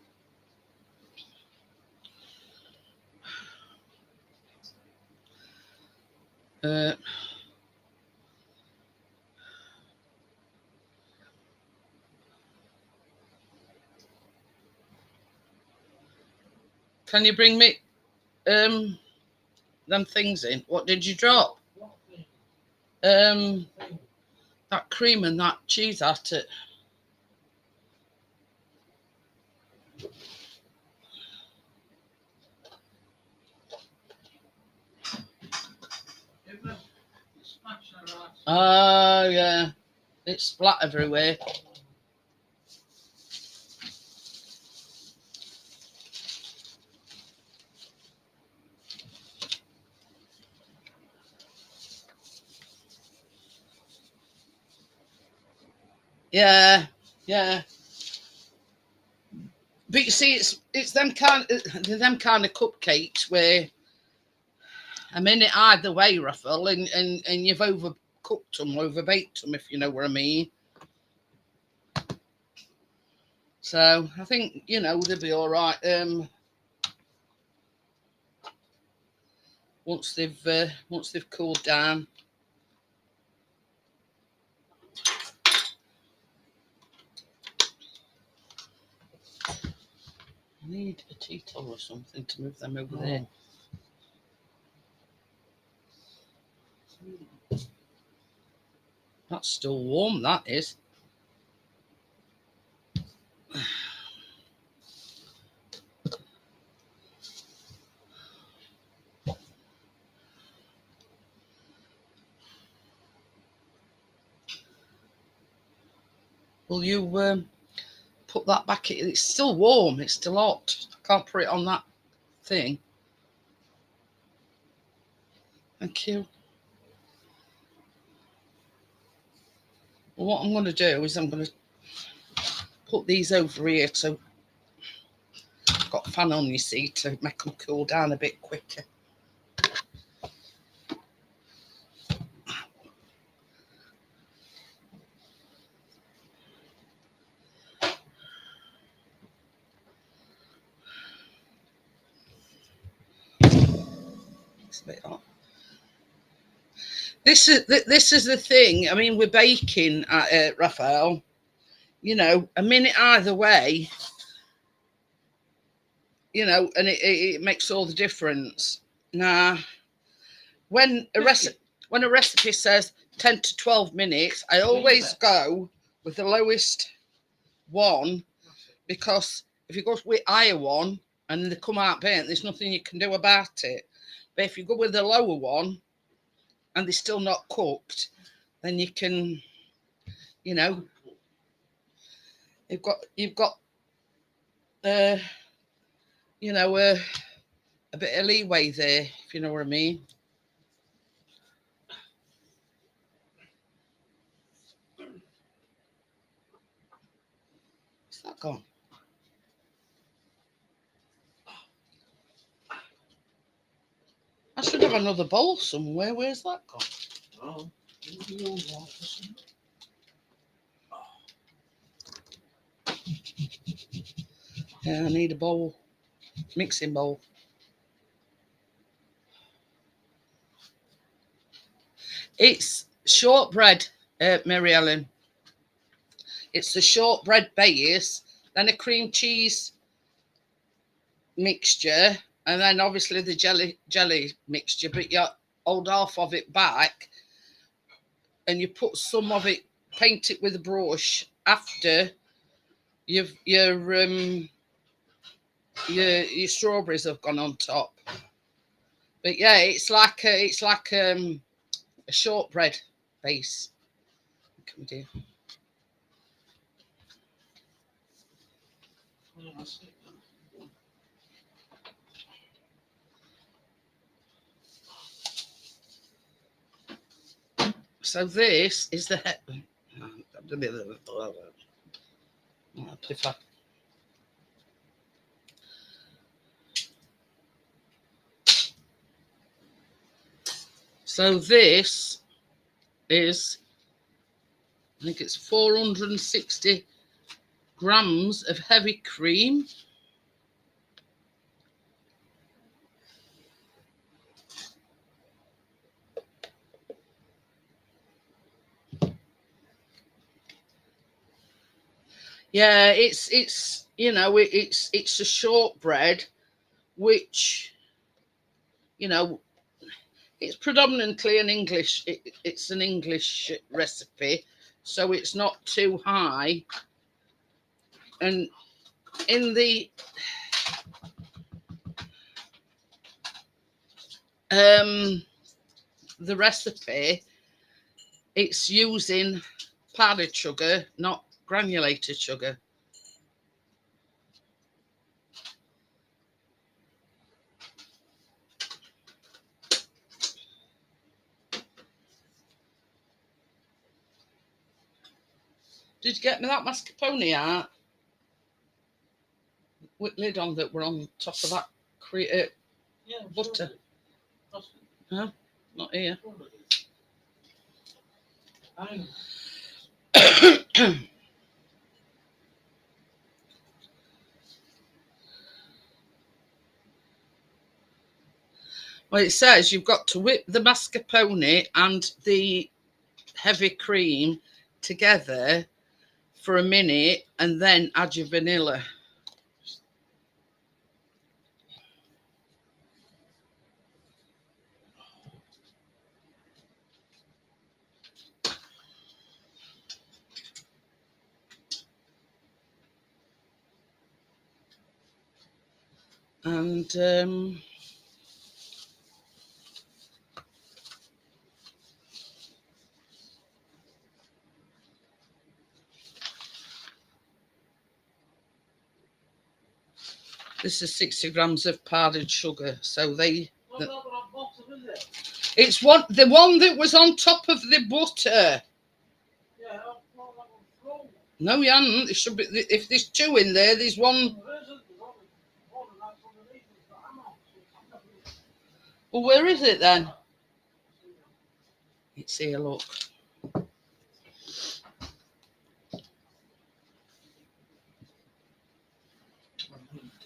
Can you bring me them things in? What did you drop? What thing? That cream and that cheese at it. Oh yeah. It's splat everywhere. Yeah, yeah. But you see, it's them kind of cupcakes where a minute either way, Raphael, and you've overcooked them, overbaked them, if you know what I mean. So I think they'll be all right. Once they've cooled down. I need a tea towel or something to move them over there. That's still warm, that is. Will you put that back in? It's still warm, it's still hot. I can't put it on that thing. Thank you. Well, what I'm going to do is I'm going to put these over here so I've got a fan on, you see, to make them cool down a bit quicker. It's a bit hot. This is the thing. I mean, we're baking, Raphael. A minute either way. And it makes all the difference. Now, when a recipe says 10 to 12 minutes, I always go with the lowest one, because if you go with higher one and they come out burnt, there's nothing you can do about it. But if you go with the lower one and they're still not cooked, then you can, you've got a bit of leeway there, if you know what I mean. gone? I should have another bowl somewhere. Where's that gone? Oh, you want some? Yeah, I need a bowl. Mixing bowl. It's shortbread, Mary Ellen. It's the shortbread base, then a cream cheese mixture, and then obviously the jelly mixture, but you hold half of it back and you put some of it, paint it with a brush after your strawberries have gone on top. But yeah, it's like a shortbread base. What can we do? So this is the So this is, I think it's 460 grams of heavy cream. Yeah, it's you know it's a shortbread, which you know it's predominantly an English. It's an English recipe, so it's not too high. And in the recipe, it's using powdered sugar, not granulated sugar. Did you get me that mascarpone out? With lid on that were on top of that butter. No, not here. Well, it says you've got to whip the mascarpone and the heavy cream together for a minute and then add your vanilla. And this is 60 grams of powdered sugar. So it's the one that was on top of the butter. No, you haven't. There should be. If there's two in there, there's one. Well, where is it then? It's here. Look.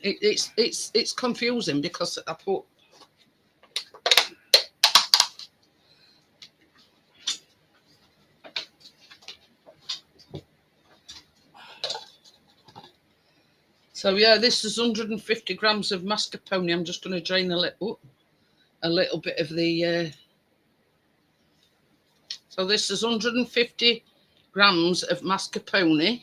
It's confusing because I put. So yeah, this is 150 grams of mascarpone. I'm just going to drain a little bit of the. So this is 150 grams of mascarpone.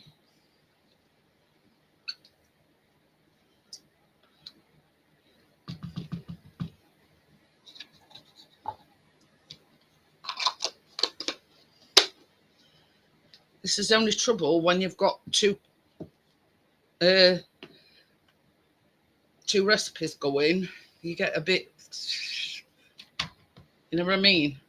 This is only trouble when you've got two recipes going. You get a bit, you know what I mean?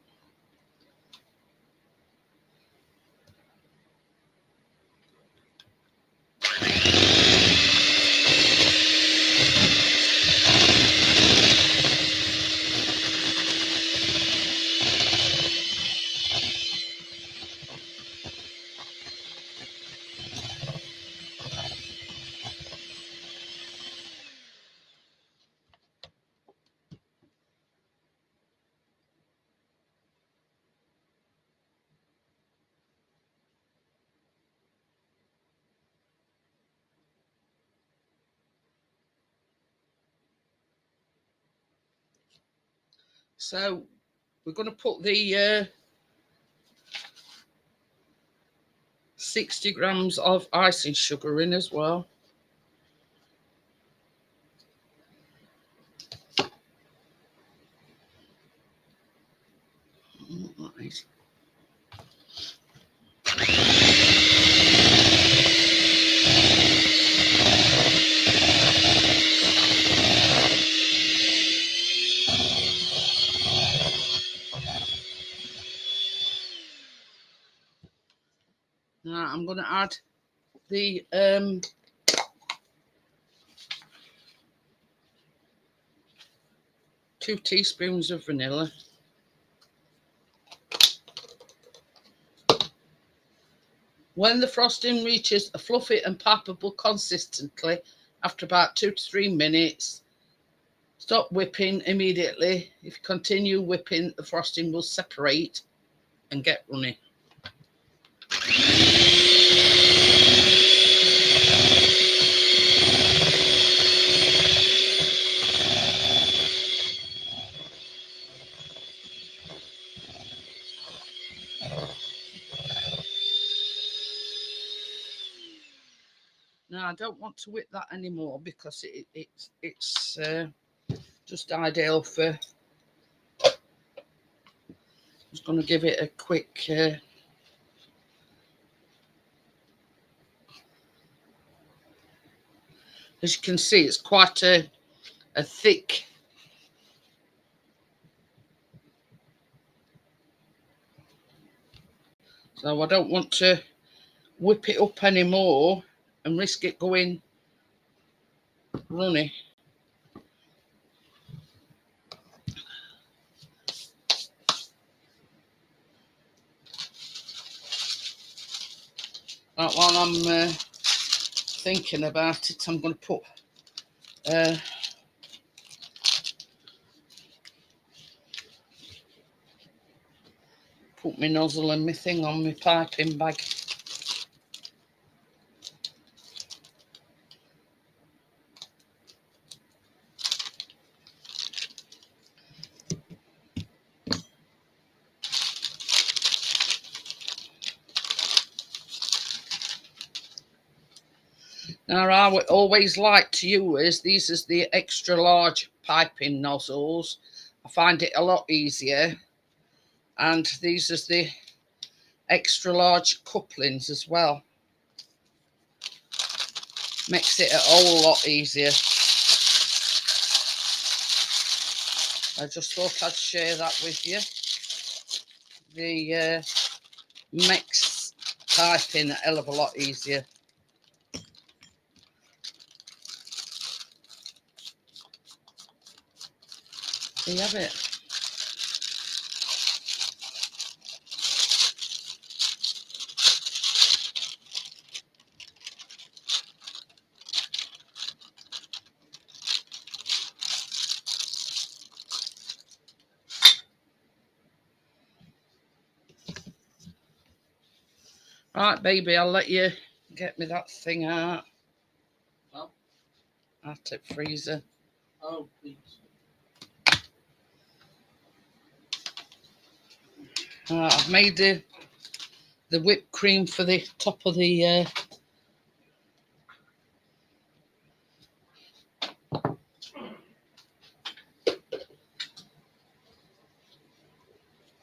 So we're going to put the 60 grams of icing sugar in as well. Right. Now I'm going to add the 2 teaspoons of vanilla. When the frosting reaches a fluffy and palpable consistency after about 2 to 3 minutes, stop whipping immediately. If you continue whipping, the frosting will separate and get runny. Now I don't want to whip that anymore because it's just ideal for. Just going to give it a quick. As you can see, it's quite a thick. So I don't want to whip it up anymore and risk it going runny. Right, while I'm thinking about it, I'm going to put my nozzle and my thing on my piping bag. Now I would always like to use these as the extra large piping nozzles. I find it a lot easier. And these are the extra large couplings as well. Makes it a whole lot easier. I just thought I'd share that with you. The makes piping a hell of a lot easier. There you have it. Right, baby, I'll let you get me that thing out. Oh. Out of the freezer. Oh, please. I've made the whipped cream for the top of the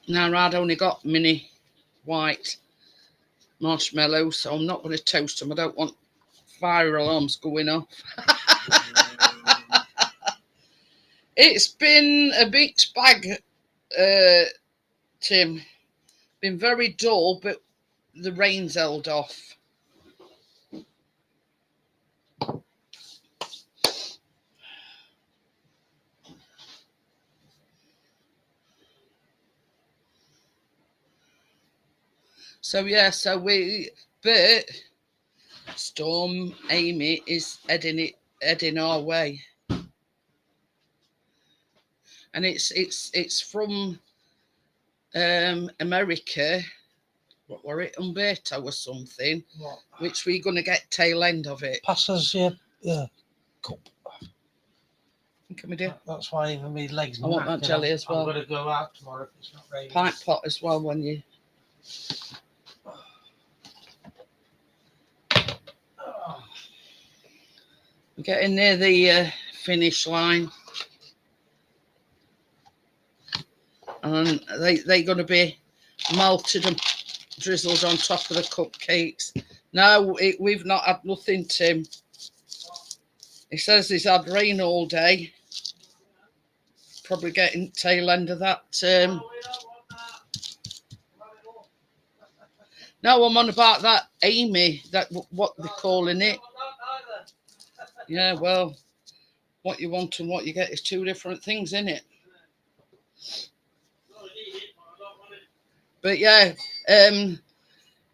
now I'd only got mini white marshmallows, so I'm not going to toast them. I don't want fire alarms going off. It's been a mixed bag, Tim. Been very dull, but the rain's held off. So yeah, but Storm Amy is heading our way, and it's from America. What were it, Umberto or something? What? Which we're gonna get tail end of it. Pass us your cup. Can we do? That's why even my legs. I want that jelly as well. I'm going to go out tomorrow if it's not raining. Pint pot as well when you. We're getting near the finish line. And they're going to be melted and drizzled on top of the cupcakes. No, we've not had nothing, Tim. He says he's had rain all day. Probably getting tail end of that. No, I'm on about that Amy, that what they're calling it. Yeah, well, what you want and what you get is two different things, isn't it? But yeah,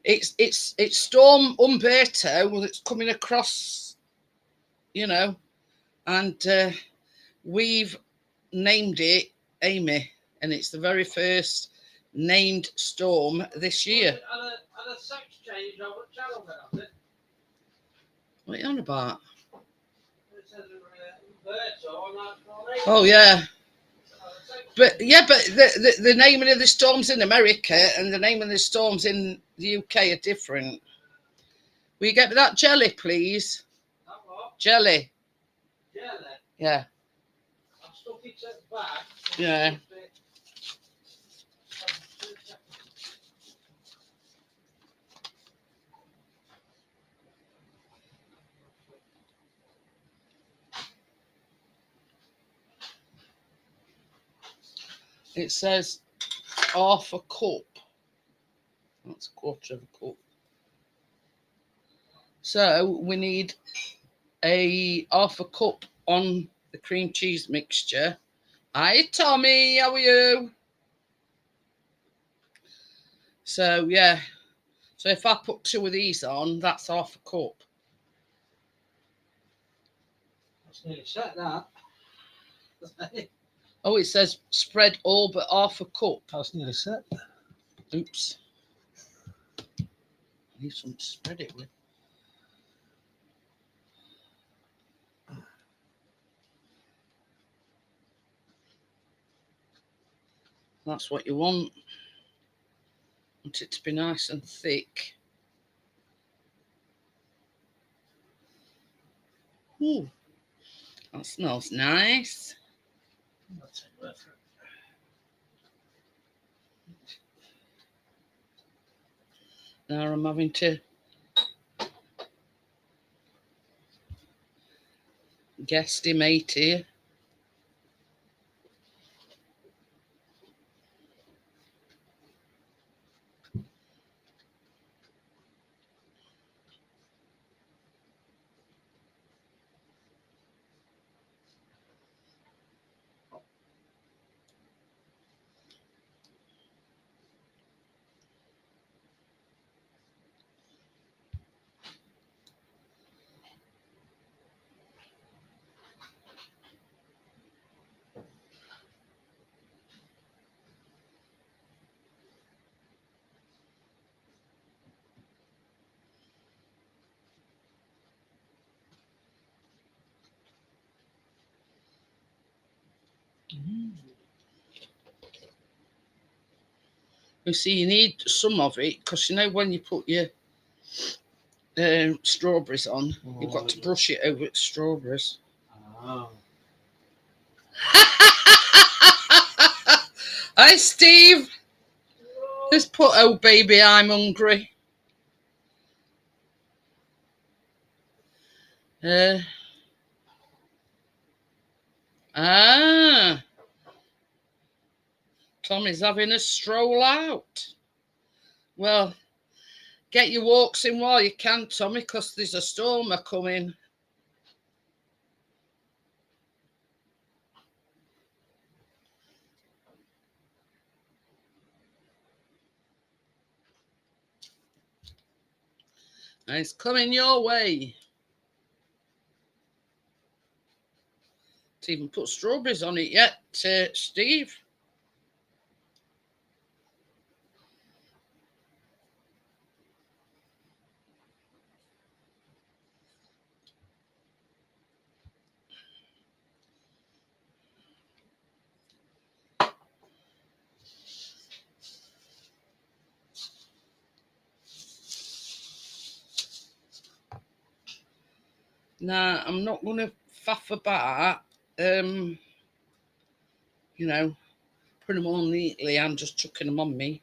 it's Storm Umberto that's coming across, you know, and we've named it Amy, and it's the very first named storm this year. And a sex change over channel there, it? What are you on about? It says Umberto on that. Oh yeah. But yeah, but the naming of the storms in America and the naming of the storms in the UK are different. Will you get me that jelly, please? That what? Jelly. Jelly? Yeah. I've stuck it at the back. Yeah. It says half a cup. That's a quarter of a cup. So we need a half a cup on the cream cheese mixture. Hi Tommy, how are you? So yeah, so if I put two of these on, that's half a cup. That's nearly set that. Oh, it says spread all but half a cup. That's nearly set. Oops. I need something to spread it with. That's what you want. Want it to be nice and thick. Ooh, that smells nice. Now I'm having to guesstimate here. You see, you need some of it because you know when you put your strawberries on, you've got to brush it over with strawberries. Oh. Hi, Steve. Let's put, oh baby, I'm hungry. Tommy's having a stroll out. Well, get your walks in while you can, Tommy, because there's a storm coming. And it's coming your way. It's even put strawberries on it yet, Steve. Now, I'm not going to faff about, you know, put them all neatly. I'm just chucking them on me.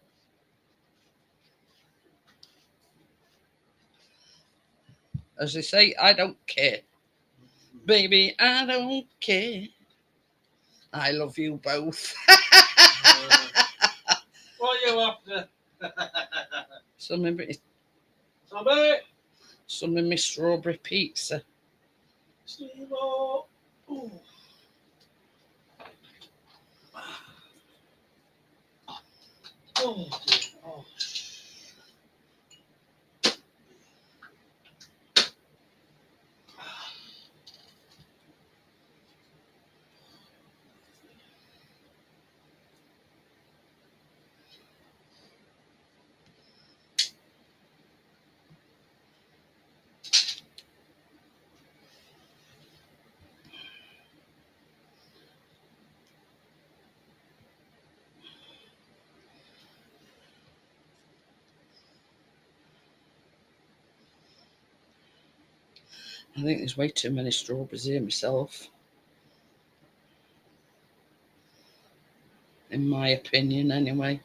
As they say, I don't care. Baby, I don't care. I love you both. What are you after? Some of it, Tommy! some of my strawberry pizza. Steve-O! Oh. Oh, dear. Oh. I think there's way too many strawberries here myself. In my opinion, anyway.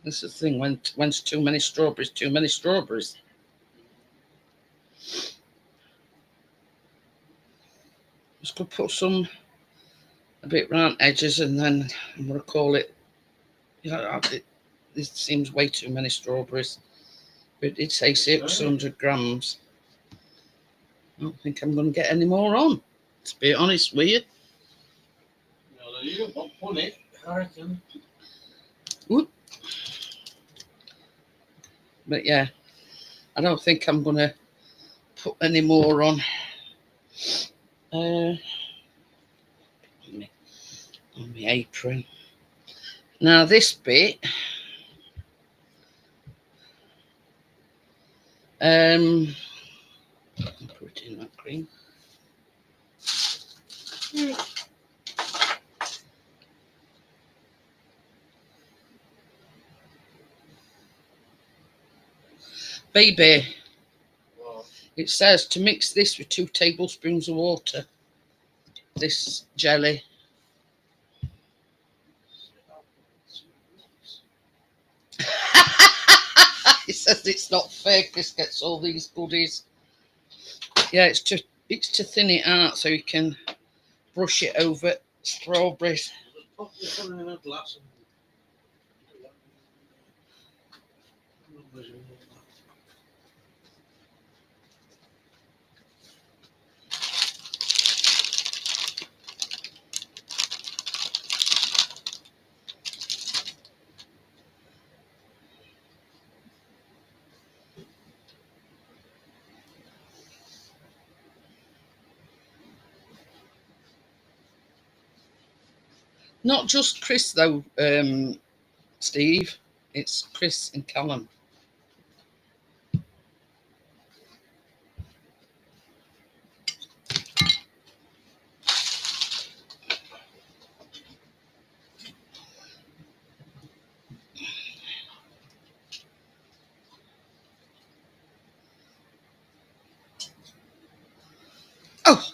This is the thing, when's too many strawberries, too many strawberries. Just could put some a bit round edges and then I'm going to call it, you know, this seems way too many strawberries. But it did say 600 grams. I don't think I'm going to get any more on, to be honest with you. No, you got funny, I reckon. But yeah, I don't think I'm going to put any more on. On my apron. Now this bit, I'll put it in that cream. Baby, What? it says to mix this with 2 tablespoons of water. This jelly. It says it's not fair. Chris gets all these goodies. Yeah, it's to thin it out so you can brush it over strawberries. Just pop this one in a glass and Not just Chris though, Steve. It's Chris and Callum. Oh,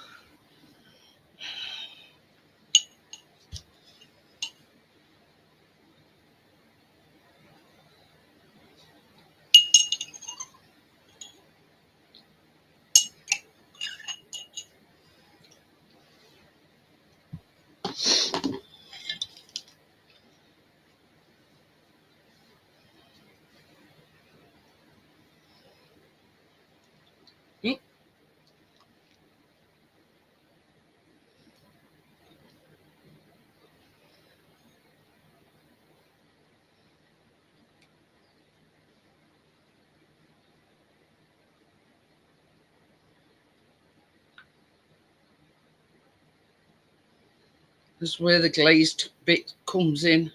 this is where the glazed bit comes in.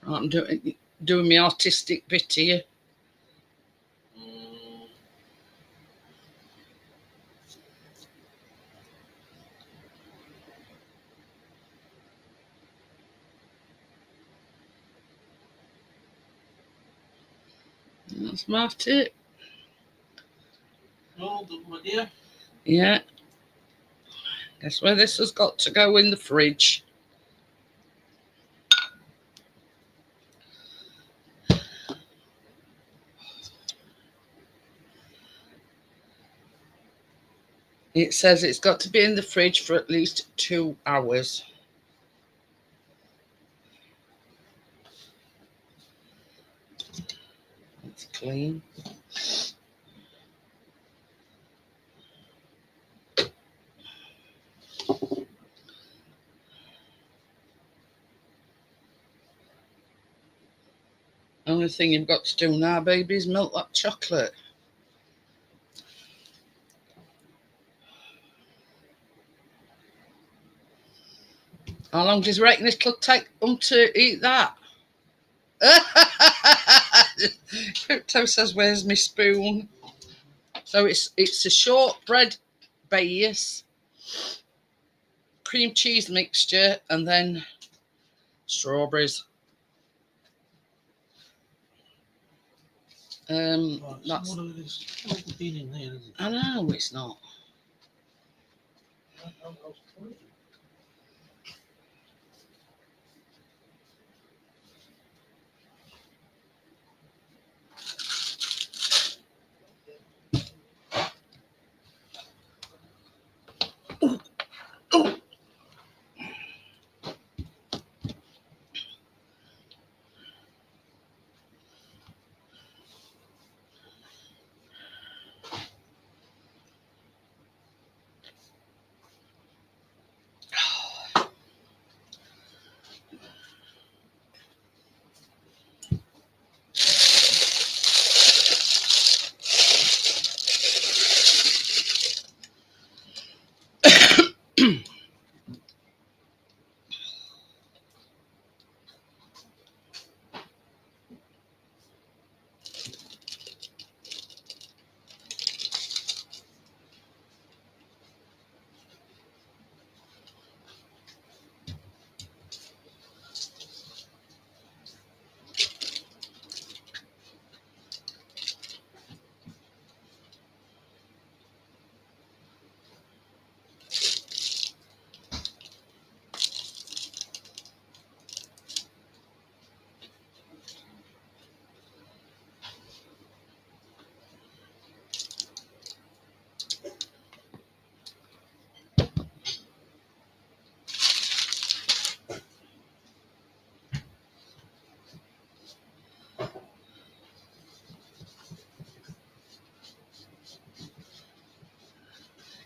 I'm doing my artistic bit here. That's about it. All done, my dear. Yeah. Guess where this has got to go in the fridge. It says it's got to be in the fridge for at least 2 hours. It's clean. Only thing you've got to do now, baby, is melt that chocolate. How long does you reckon it'll take them to eat that? Crypto says, "Where's my spoon?" So it's a shortbread base, cream cheese mixture, and then strawberries. That's. I know it's not.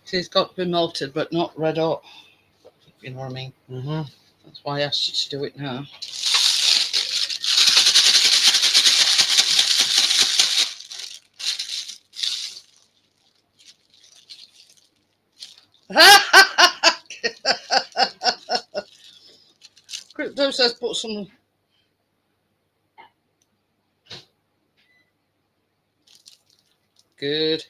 See, it's got to be melted, but not red hot. If you know what I mean. That's why I asked you to do it now. Crypto says put some. Good.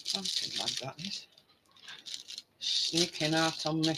Something like that is sneaking out on me.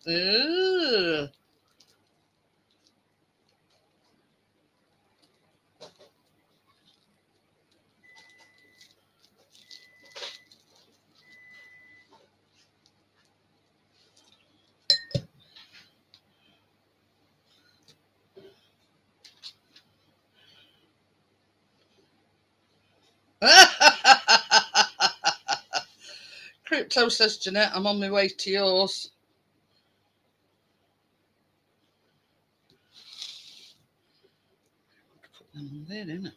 Ooh. Crypto says, Jeanette, I'm on my way to yours. Put them on there, didn't I?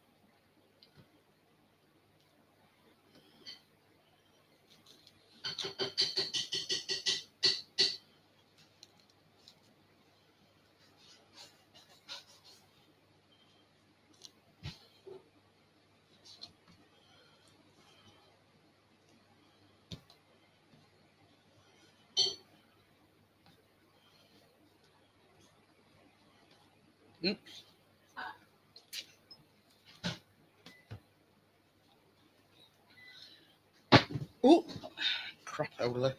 Oops. Oh, crapola.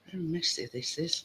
Very messy this is.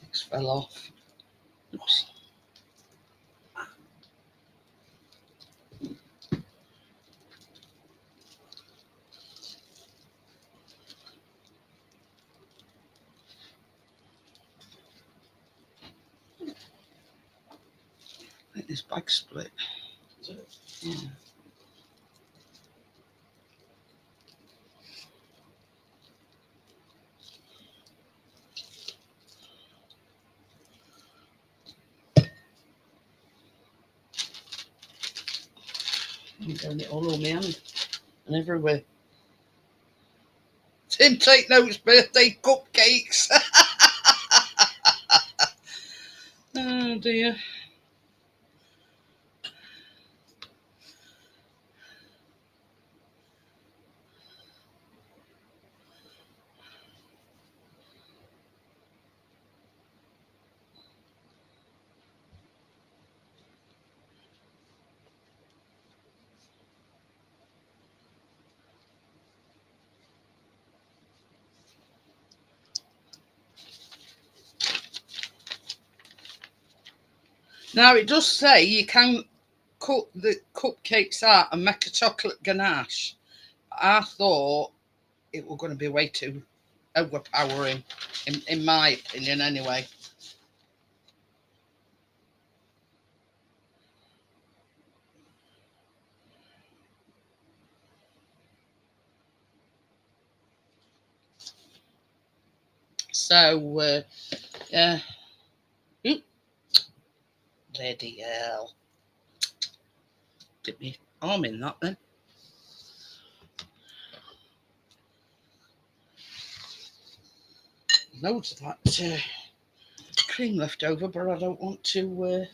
This fell off. Oops. I think this bag split. Is it? Yeah. I'm getting it all over my hand and everywhere. Tim, take notes, birthday cupcakes. Oh dear. Now it does say you can cut the cupcakes out and make a chocolate ganache. I thought it was going to be way too overpowering, in my opinion, anyway. So, yeah. Oop. Bloody hell. Dip me arm in that then. Loads of that cream left over, but I don't want to.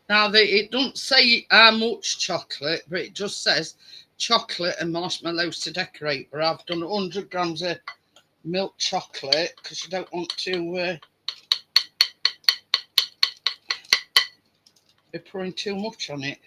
Now, it doesn't say how much chocolate, but it just says chocolate and marshmallows to decorate. But I've done 100 grams of milk chocolate because you don't want to be pouring too much on it.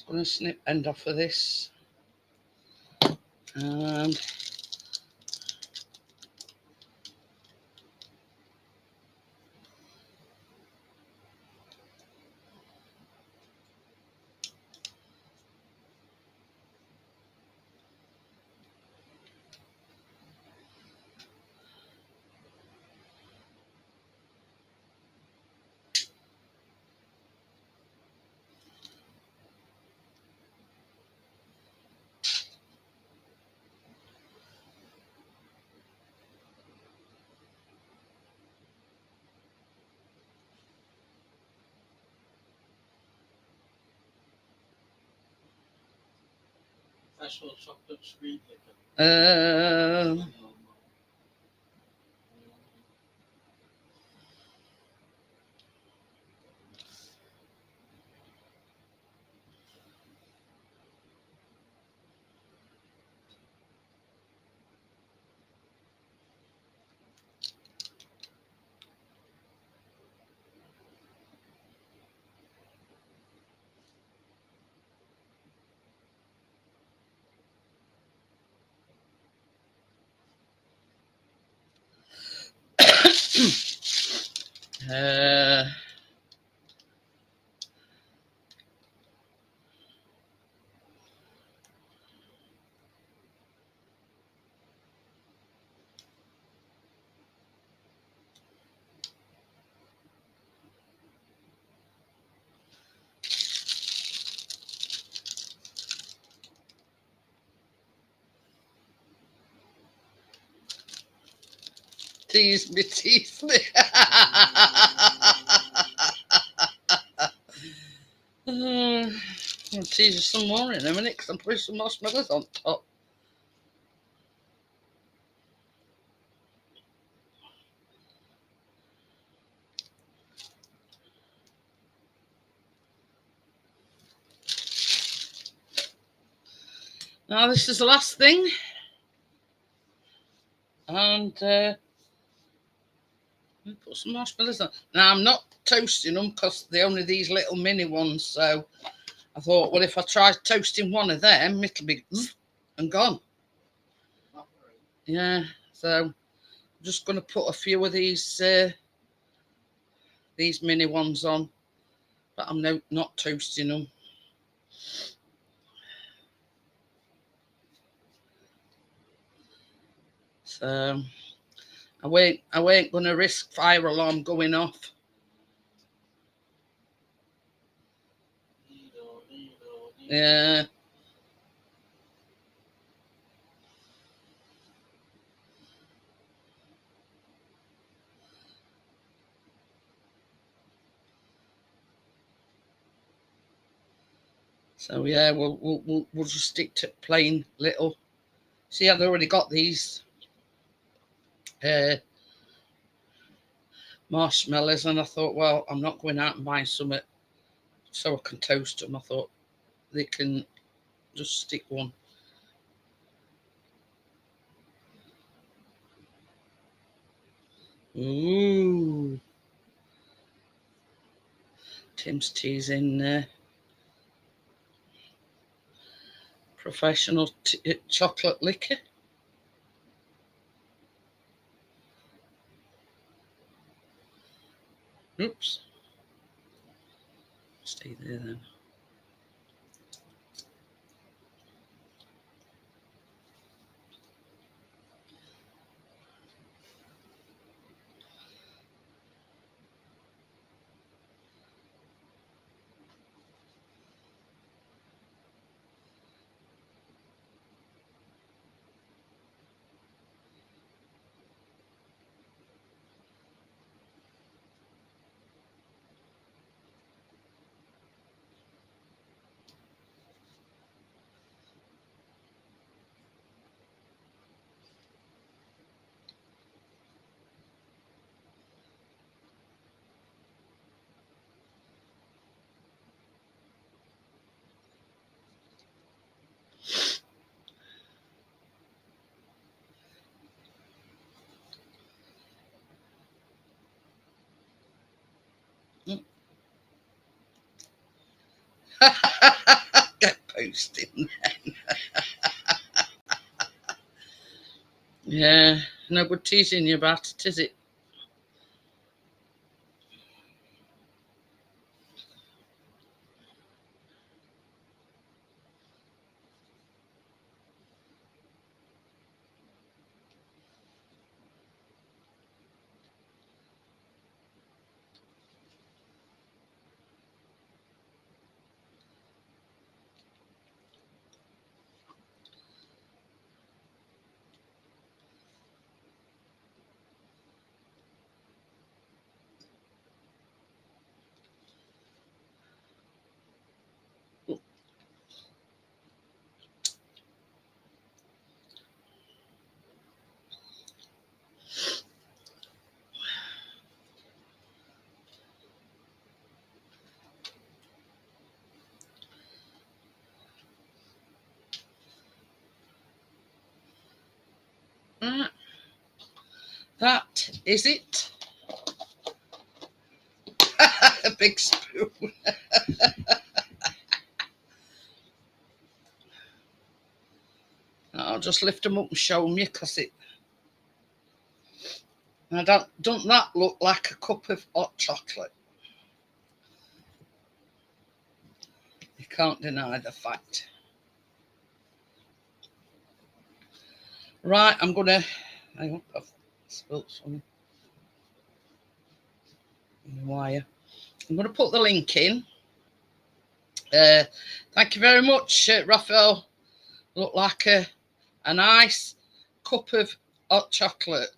I'm going to snip end off of this. And That's what chocolate sweet liquor. tease me, tease me. I'll tease you some more in a minute because I'm putting some marshmallows on top. Now this is the last thing. And put some marshmallows on. Now I'm not toasting them because they're only these little mini ones. So I thought, well, if I try toasting one of them, it'll be and gone. Yeah, so I'm just going to put a few of these mini ones on, but I'm not toasting them. So I ain't going to risk fire alarm going off. Yeah. So yeah, we'll just stick to plain little. See, I've already got these marshmallows, and I thought, well, I'm not going out and buying some so I can toast them. I thought they can just stick one. Ooh, Tim's teasing professional chocolate liquor. Oops. Stay there then. toasting. Yeah, no good teasing you about it, is it? Right. That is it. A big spoon. I'll just lift them up and show them you, because it. Now, don't that look like a cup of hot chocolate? You can't deny the fact. Right, I'm gonna. Hang on, I've spilt some wire. I'm gonna put the link in. Thank you very much, Raphael. Look like a nice cup of hot chocolate.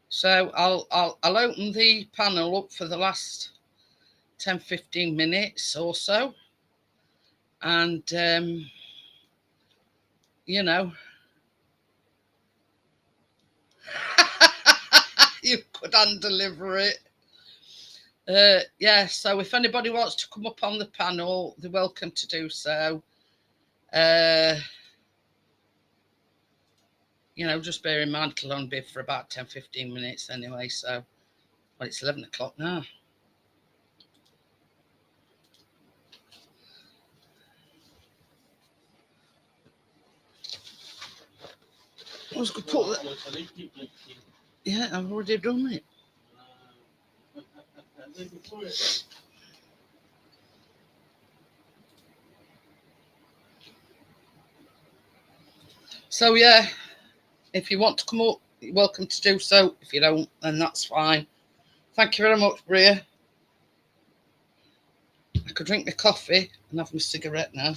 So I'll open the panel up for the last 10-15 minutes or so, and you know, you could undeliver it. Yeah, so if anybody wants to come up on the panel, they're welcome to do so. You know, just bear in mind it'll only be for about 10-15 minutes anyway. So, well, it's 11 o'clock now. I was going to put that. Yeah, I've already done it. So yeah, if you want to come up, you're welcome to do so. If you don't, then that's fine. Thank you very much, Bria. I could drink my coffee and have my cigarette now.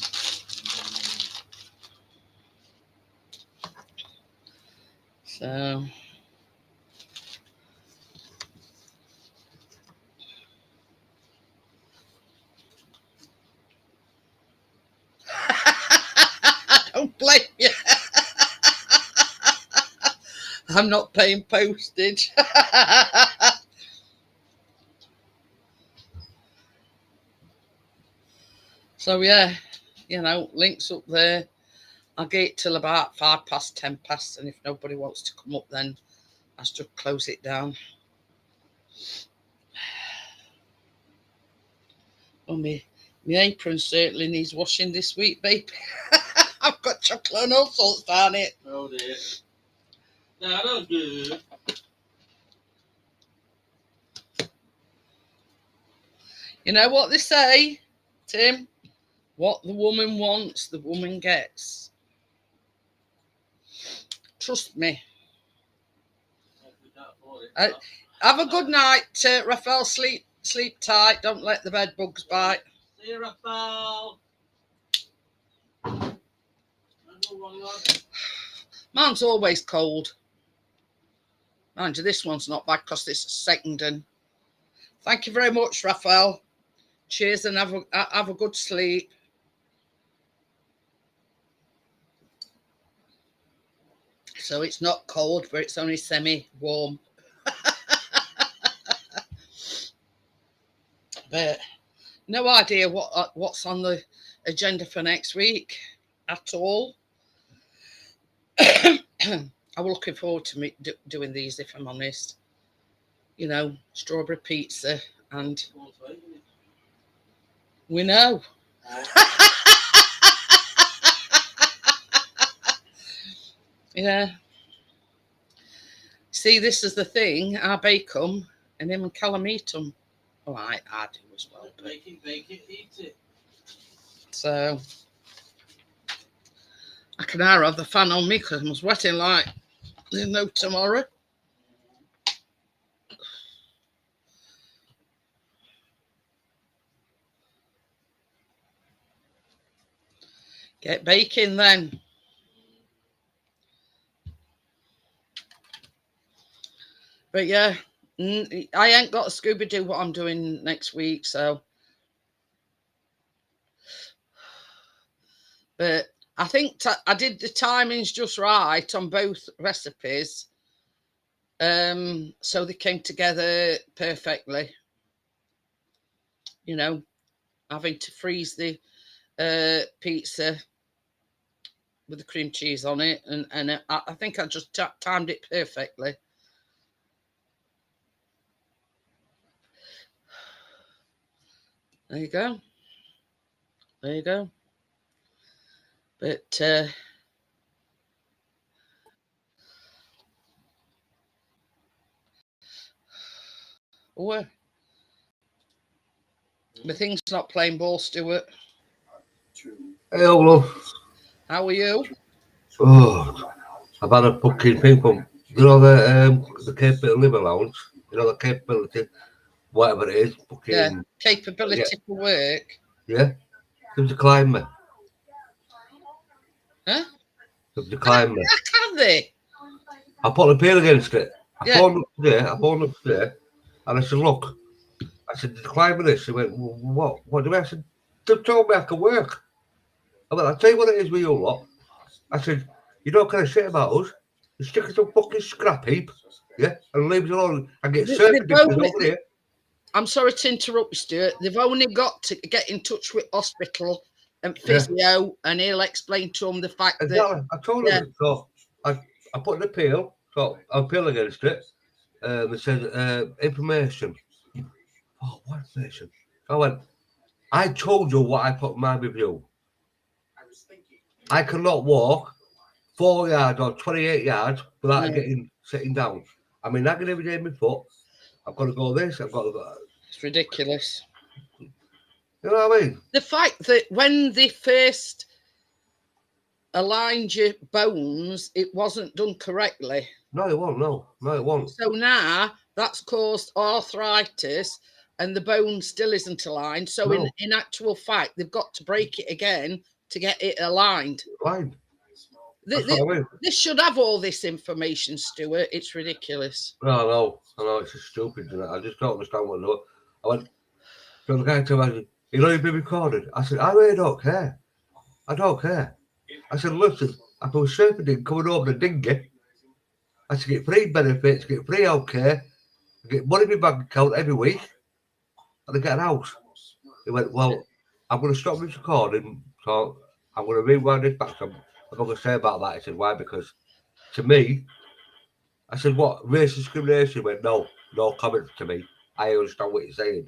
So I don't blame you. I'm not paying postage. So yeah, you know, links up there. I'll get till about 10:05, and if nobody wants to come up, then I'll just close it down. Oh, my apron certainly needs washing this week, babe. I've got chocolate and all sorts down it. Oh dear. That's good. You know what they say, Tim? What the woman wants, the woman gets. Trust me. Have a good night, Raphael. Sleep tight. Don't let the bed bugs bite. See you, Raphael. Mine's always cold. Mind you, this one's not bad because it's a second. And thank you very much, Raphael. Cheers and have a good sleep. So it's not cold, but it's only semi-warm. But no idea what's on the agenda for next week at all. I was looking forward to me doing these, if I'm honest. You know, strawberry pizza, and we know. Yeah. See, this is the thing. I bake them, and him and Callum eat them. Well, I do as well. Bake it, eat it. So I can now have the fan on me because I'm sweating like there's no tomorrow. Get baking then. But yeah, I ain't got a Scooby-Doo what I'm doing next week, so. But I think I did the timings just right on both recipes. So they came together perfectly. You know, having to freeze the pizza with the cream cheese on it, and I think I just timed it perfectly. There you go. There you go. But oh, the thing's not playing ball, Stuart. Hey, love. How are you? Oh, I've had a fucking thing from, the capability live allowance, the capability, whatever it is, fucking, Yeah, capability for work. yeah, they've declined me. Huh? They've declined me. How can they? I put an appeal against it. I Yeah. phoned up today, and I said, look, I said, decline me this. He went, well, what do you mean? I said, they've told me I can work. I went, I'll tell you what it is with you lot. I said, you don't kind of shit about us. You stick us in a fucking scrap heap, yeah, and leave us alone and get served over here. I'm sorry to interrupt you, Stuart. They've only got to get in touch with hospital and physio, and he'll explain to them the fact that. I told him. So I put an appeal. So I appeal against it. They said information. Oh, what information? I went, I told you what I put in my review. I cannot walk 4 yards or 28 yards without sitting down. I mean, I can every day in my foot. I've got to go this. I've got to go. It's ridiculous. You know what I mean? The fact that when they first aligned your bones, it wasn't done correctly. No, it won't. No, it won't. So now that's caused arthritis, and the bone still isn't aligned. So in actual fact, they've got to break it again to get it aligned. Aligned. They should have all this information, Stuart. It's ridiculous. No, I know. It's just stupid. I just don't understand what they're doing. I went, so the guy told me, you know, you've been recorded. I said, I really don't care. I don't care. I said, listen, if I was surfing coming over the dinghy, I should get free benefits, get free healthcare, get money in my bank account every week, and I get an house. He went, well, I'm going to stop this recording, so I'm going to rewind this back. I'm not going to say about that. He said, why? Because to me, I said, what? Race discrimination? He went, no comment to me. I understand what you're saying.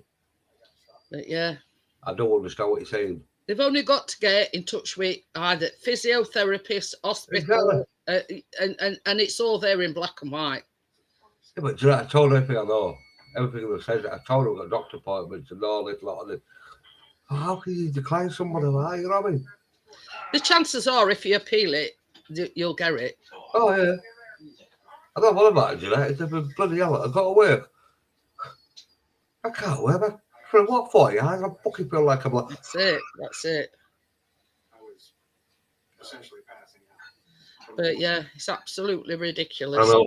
But yeah. I don't understand what you're saying. They've only got to get in touch with either physiotherapist, hospital, exactly. And it's all there in black and white. Yeah, but I told her everything I know. Everything that says I told her I've got doctor appointments and all this lot of it. How can you decline someone like that? You know what I mean? The chances are, if you appeal it, you'll get it. Oh, yeah. I don't want about it, Jeanette. It's a bloody hell. I've got to work. I can't work. For what, 40 hours? I fucking feel like I'm like... That's it. But yeah, it's absolutely ridiculous. I know.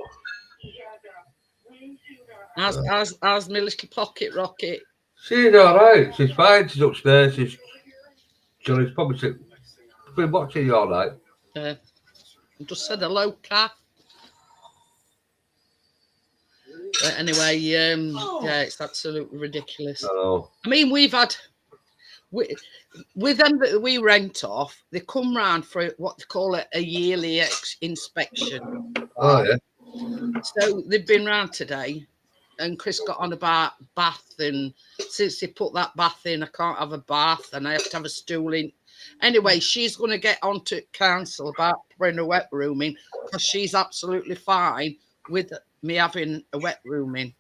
How's my little pocket rocket? She's all right. She's fine. She's upstairs. She's probably been watching you all night. I just said hello, Kath. But anyway, yeah, it's absolutely ridiculous. I know. I mean, we've had with them that we rent off, they come round for what they call a yearly inspection. Oh, yeah. So they've been round today, and Chris got on about bath, and since they put that bath in, I can't have a bath, and I have to have a stool in. Anyway, she's going to get on to council about putting a wet room in, because she's absolutely fine with me having a wet room in.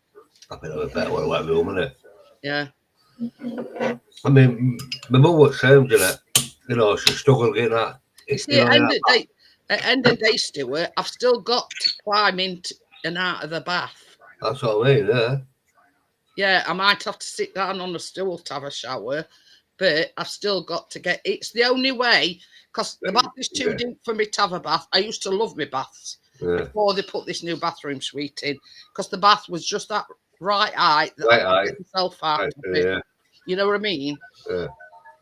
I think it was better with a wet room, isn't it? Yeah. I mean, my mum was saying, Jeanette, you know, she struggled getting that. You see, You know, at end of the day, Stuart, I've still got to climb into and out of the bath. that's what I mean, yeah. Yeah, I might have to sit down on a stool to have a shower, but I've still got to get. It's the only way, because the bath is too deep for me to have a bath. I used to love my baths before they put this new bathroom suite in, because the bath was just that right height that I could get myself out of it. Yeah. You know what I mean? Yeah.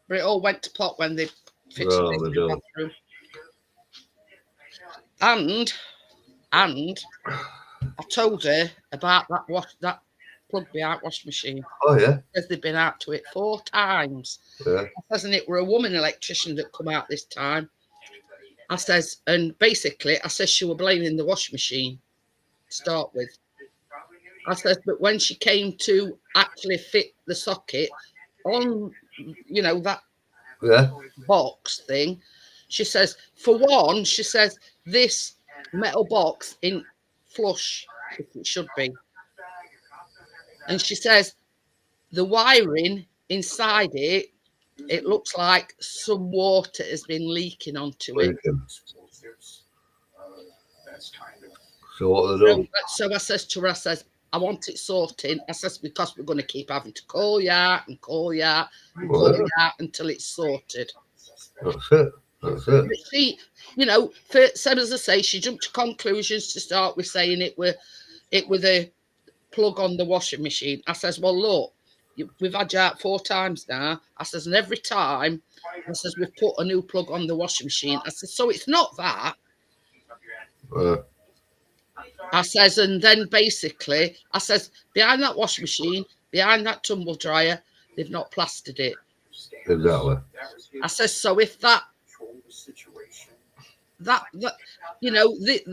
But it all went to pot when they fitted this new bathroom. And I told her about that plug behind washing machine. Oh, yeah. Because they've been out to it 4 times. Yeah. I says, and it were a woman electrician that come out this time. I says, and basically, I says she were blaming the washing machine to start with. I says, but when she came to actually fit the socket on, you know, that box thing, she says, for one, she says, this metal box in flush, if it should be. And she says, the wiring inside it, it looks like some water has been leaking onto it. So what are they doing? So I says to her, I says, I want it sorting. I says, because we're going to keep having to call you out and call you out and call you out until it's sorted. That's it. That's it. But she, you know, for, same as I say, she jumped to conclusions to start with saying it were the plug on the washing machine. I says, well, look, we've had you out 4 times now. I says, and every time, I says, we've put a new plug on the washing machine. I says, so it's not that. I says, and then basically, I says, behind that washing machine, behind that tumble dryer, they've not plastered it. Exactly. I says, so if that you know, the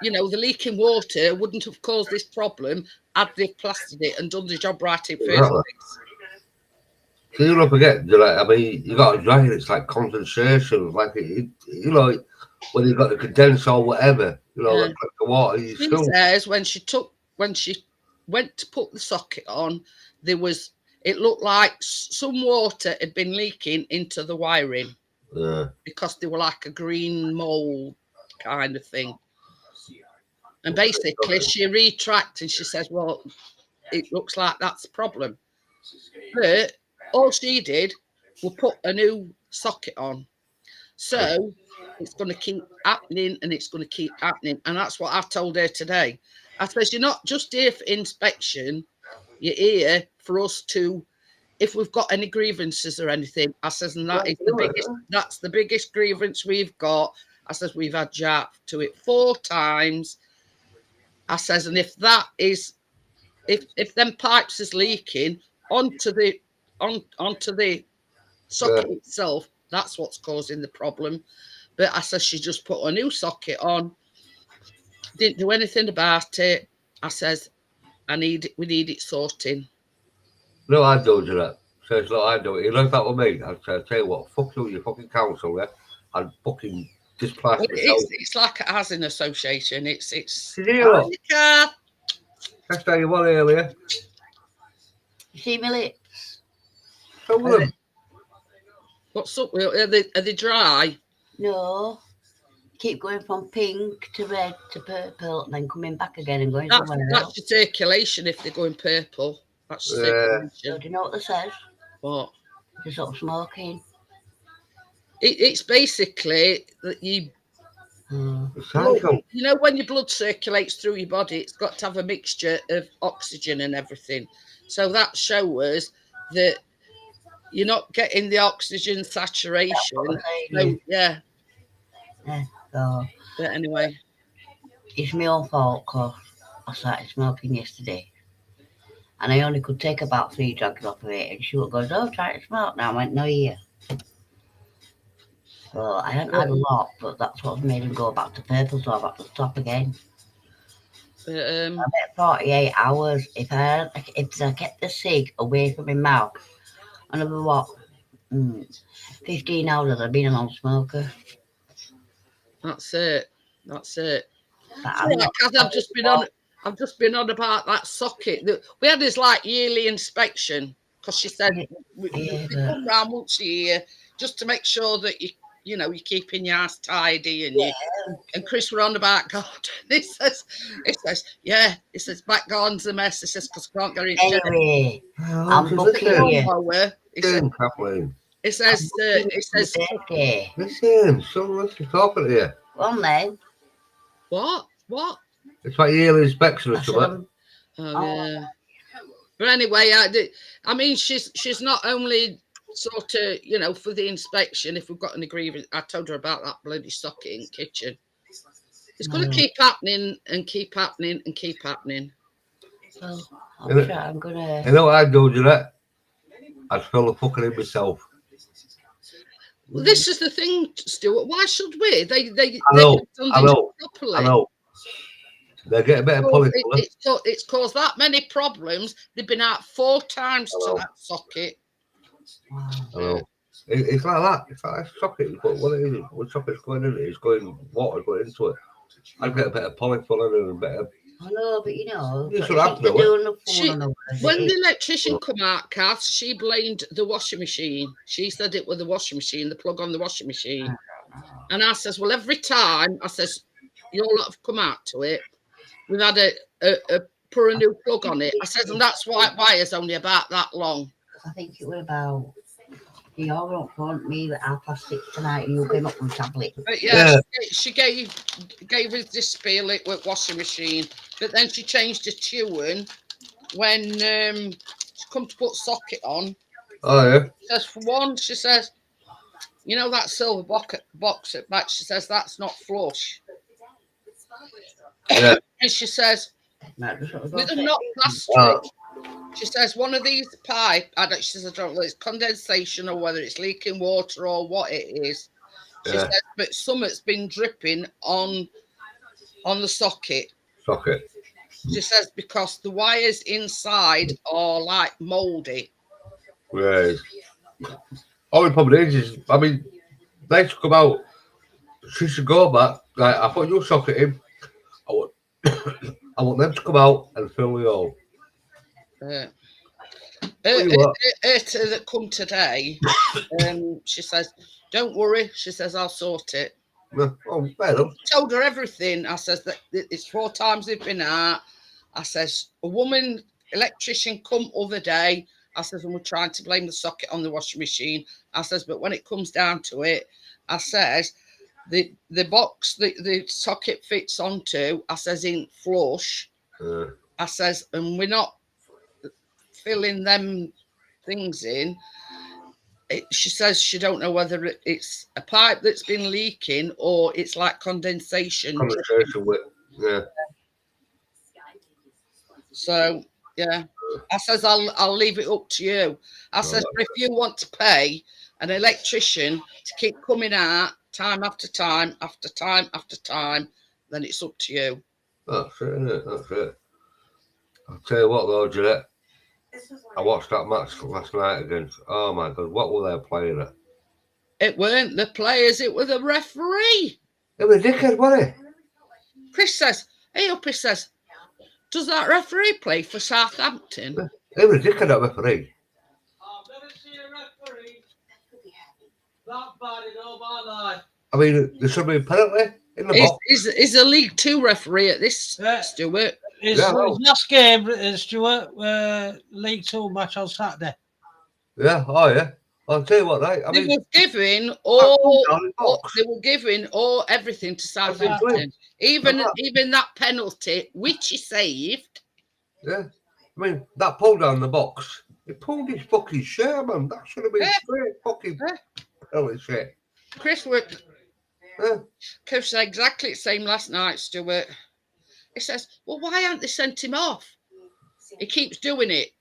you know, the leaking water wouldn't have caused this problem had they plastered it and done the job right in first place. So you don't forget, I mean, you got to dry it, it's like condensation, like it, you know, when you got the condenser or whatever, you know, like the water. She says when she went to put the socket on, it looked like some water had been leaking into the wiring. Yeah. Because they were like a green mold kind of thing. And basically she retracted and she says, well, it looks like that's the problem. But all she did was put a new socket on. So it's going to keep happening and it's going to keep happening. And that's what I told her today. I says, you're not just here for inspection, you're here for us to, if we've got any grievances or anything. I says, and that's the biggest grievance we've got. I says, we've had Jack to it 4 times. I says, and if that is, if them pipes is leaking onto the socket itself, that's what's causing the problem. But I says, she just put a new socket on, didn't do anything about it. I says, we need it sorting. No, I don't do that. Says, look, I do it. He left that with me. I'd say, tell you what, fuck you fucking council, yeah? I'd fucking displace myself. It's like a housing association. It's That's how you want earlier. You see my lips? Some of them. What's up? Are they dry? No. Keep going from pink to red to purple and then coming back again and going somewhere else. That's your circulation if they're going purple. That's your circulation. So do you know what they says? What? To stop smoking. It's basically that you know, when your blood circulates through your body, it's got to have a mixture of oxygen and everything. So that shows that you're not getting the oxygen saturation. So, yeah. So, but anyway, it's my own fault because I started smoking yesterday. And I only could take about 3 drugs off of it. And she goes, oh, try to smoke now. I went, no, yeah. So I hadn't had a lot, but that's what made him go back to purple, so I've got to stop again. But, I bet 48 hours. If I kept the cig away from my mouth, another what? 15 hours I'd been a non-smoker. that's it. That's it. But It's I'm all right, not. 'cause I've just been on about that socket. We had this like yearly inspection because she said we come round once a year just to make sure that you're keeping your house tidy and Chris were on about God. He says, back garden's a mess. He says, because I can't get it. Anyway, Oh, I'm so booking listen, you. Kathleen. It says, Birthday. Listen, someone's talking to you. Go on then. what? It's like yearly inspection or I said, something. Oh, yeah. But anyway, I mean, she's not only sort of, for the inspection, if we've got any grievance, I told her about that bloody socket in the kitchen. It's going to keep happening and keep happening and keep happening. So I'm gonna. You know what I'd do, Jeanette? I'd fill the fucking in myself. Well, this is the thing, Stuart. Why should we? They I know. properly. I know. They get a bit of polish. It's caused that many problems. They've been out 4 times to that socket. Wow. I know. It's like that. It's like a socket. But what it is, when socket's going in it's water going into it. I'd get a bit of polish on it and a bit of. I know, but That's what happened to it. When the electrician come out, Kath, she blamed the washing machine. She said it was the washing machine, the plug on the washing machine. And I says, well, every time, I says, you all have come out to it. We've had put a new plug on it. I says, and that's why it wire's only about that long. I think it was about. You all don't phone me at 6:30 tonight, and you came up with a tablet. But yeah. She gave us this spiel it with washing machine, but then she changed the tune when she come to put socket on. Oh yeah. She says, for one, she says, that silver box at back. She says that's not flush. Yeah. And she says, with them not plastic. She says one of these pipe. She says I don't know whether it's condensation or whether it's leaking water or what it is. She says, but something's been dripping on the socket. She says because the wires inside are like mouldy. Right. All the problem is, I mean, they should come out. She should go back. Like I put your socket in. I want them to come out and fill the hole. That come today, she says, don't worry. She says, I'll sort it. Oh, fair enough. I told her everything. I says that it's 4 times they've been out. I says, a woman electrician come other day. I says, and we're trying to blame the socket on the washing machine. I says, but when it comes down to it, I says, the box the socket fits onto, I says, ain't flush. I says, and we're not filling them things in. She says she don't know whether it's a pipe that's been leaking or it's like condensation. So yeah, I says I'll leave it up to you. I says, but if you want to pay an electrician to keep coming out time after time after time after time, then it's up to you. That's it, isn't it? That's it. I'll tell you what though, Jeanette. I watched that match last night against. Oh my God, what were they playing at? It weren't the players, it was the referee. It was a dickhead, wasn't it? Chris says, he says, does that referee play for Southampton? It was a dickhead, that referee. I've never seen a referee that bad in all my life. I mean, there should be a penalty in the box. He's a League 2 referee at this, Stuart. His last game, Stuart, League 2 match on Saturday. Yeah, oh yeah. I'll tell you what, right? I mean, they were giving all everything to Southampton, even that penalty which he saved. Yeah, I mean that pull down the box. He pulled his fucking shirt, man. That should have been straight fucking holy shit. Chris said exactly the same last night, Stuart. He says, well, why haven't they sent him off? He keeps doing it.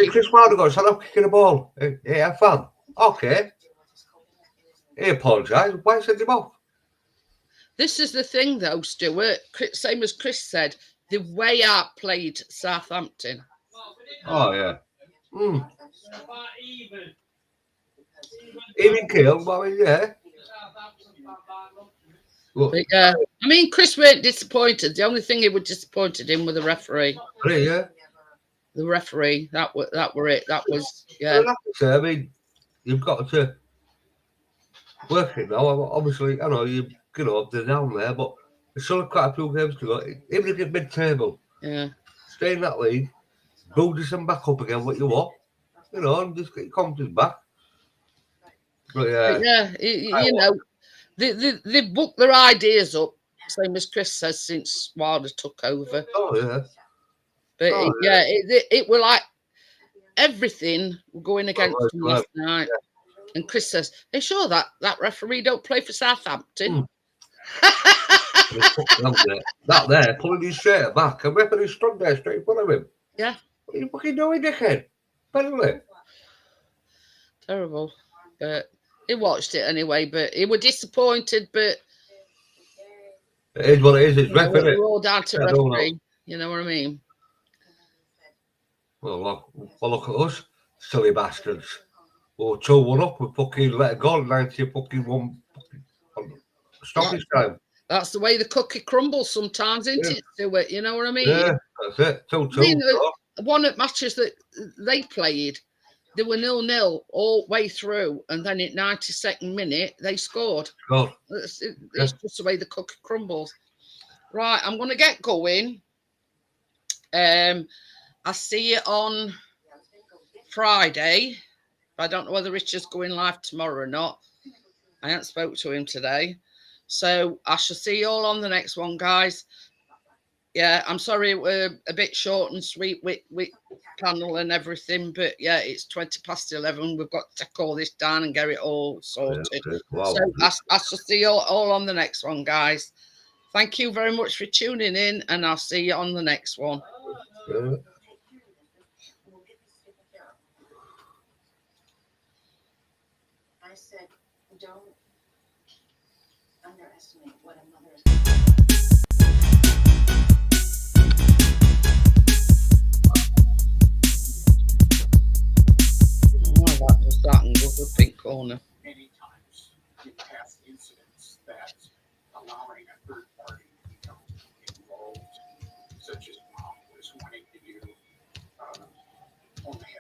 Chris Wilder got set up kicking the ball. Yeah, fan. Okay. He apologised. Why send him off? This is the thing, though, Stuart. Same as Chris said, the way I played Southampton. Oh, yeah. Even killed, but I mean, yeah. Look, But yeah, I mean, Chris weren't disappointed. The only thing he was disappointed in was the referee. yeah. The referee. That were it. That was Well, like I say, I mean, you've got to work it now. Obviously, I know they're down there, but there's still quite a few games to go. Even if you're mid-table, Yeah. stay in that league, build yourself back up again, what you want, and just get your confidence back. But yeah, You know, they booked their ideas up, same as Chris says, since Wilder took over. Oh yeah. But it were like everything going against them last night. Yeah. And Chris says, "Are you sure that referee don't play for Southampton?" That there, pulling his shirt back, and referee stood there straight in front of him. Yeah. What are you fucking doing, dickhead? Penalty. Terrible. But he watched it anyway, but he was disappointed, but It is what it is, it's ref, isn't it? we're all down to referee. You know what I mean? Well, look at us, silly bastards. We'll 2-1 up, we fucking let it go, 90 fucking one stoppage time. That's the way the cookie crumbles sometimes, isn't it, Stuart? You know what I mean? Yeah, that's it. 2-2. I mean, one of the matches that they played, they were 0-0 all the way through, and then at 92nd minute, they scored. God. It's just the way the cookie crumbles. Right, I'm going to get going. I see you on Friday. I don't know whether Richard's going live tomorrow or not. I haven't spoke to him today. So I shall see you all on the next one, guys. Yeah, I'm sorry we're a bit short and sweet with panel and everything, but yeah, it's 11:20. We've got to take all this down and get it all sorted. Wow. So I shall see you all on the next one, guys. Thank you very much for tuning in, and I'll see you on the next one. Yeah. I said, don't underestimate what a mother is. Oh, that was that and the pink corner. Many times in past incidents that allowing a third party to become involved, such as mom was wanting to do, only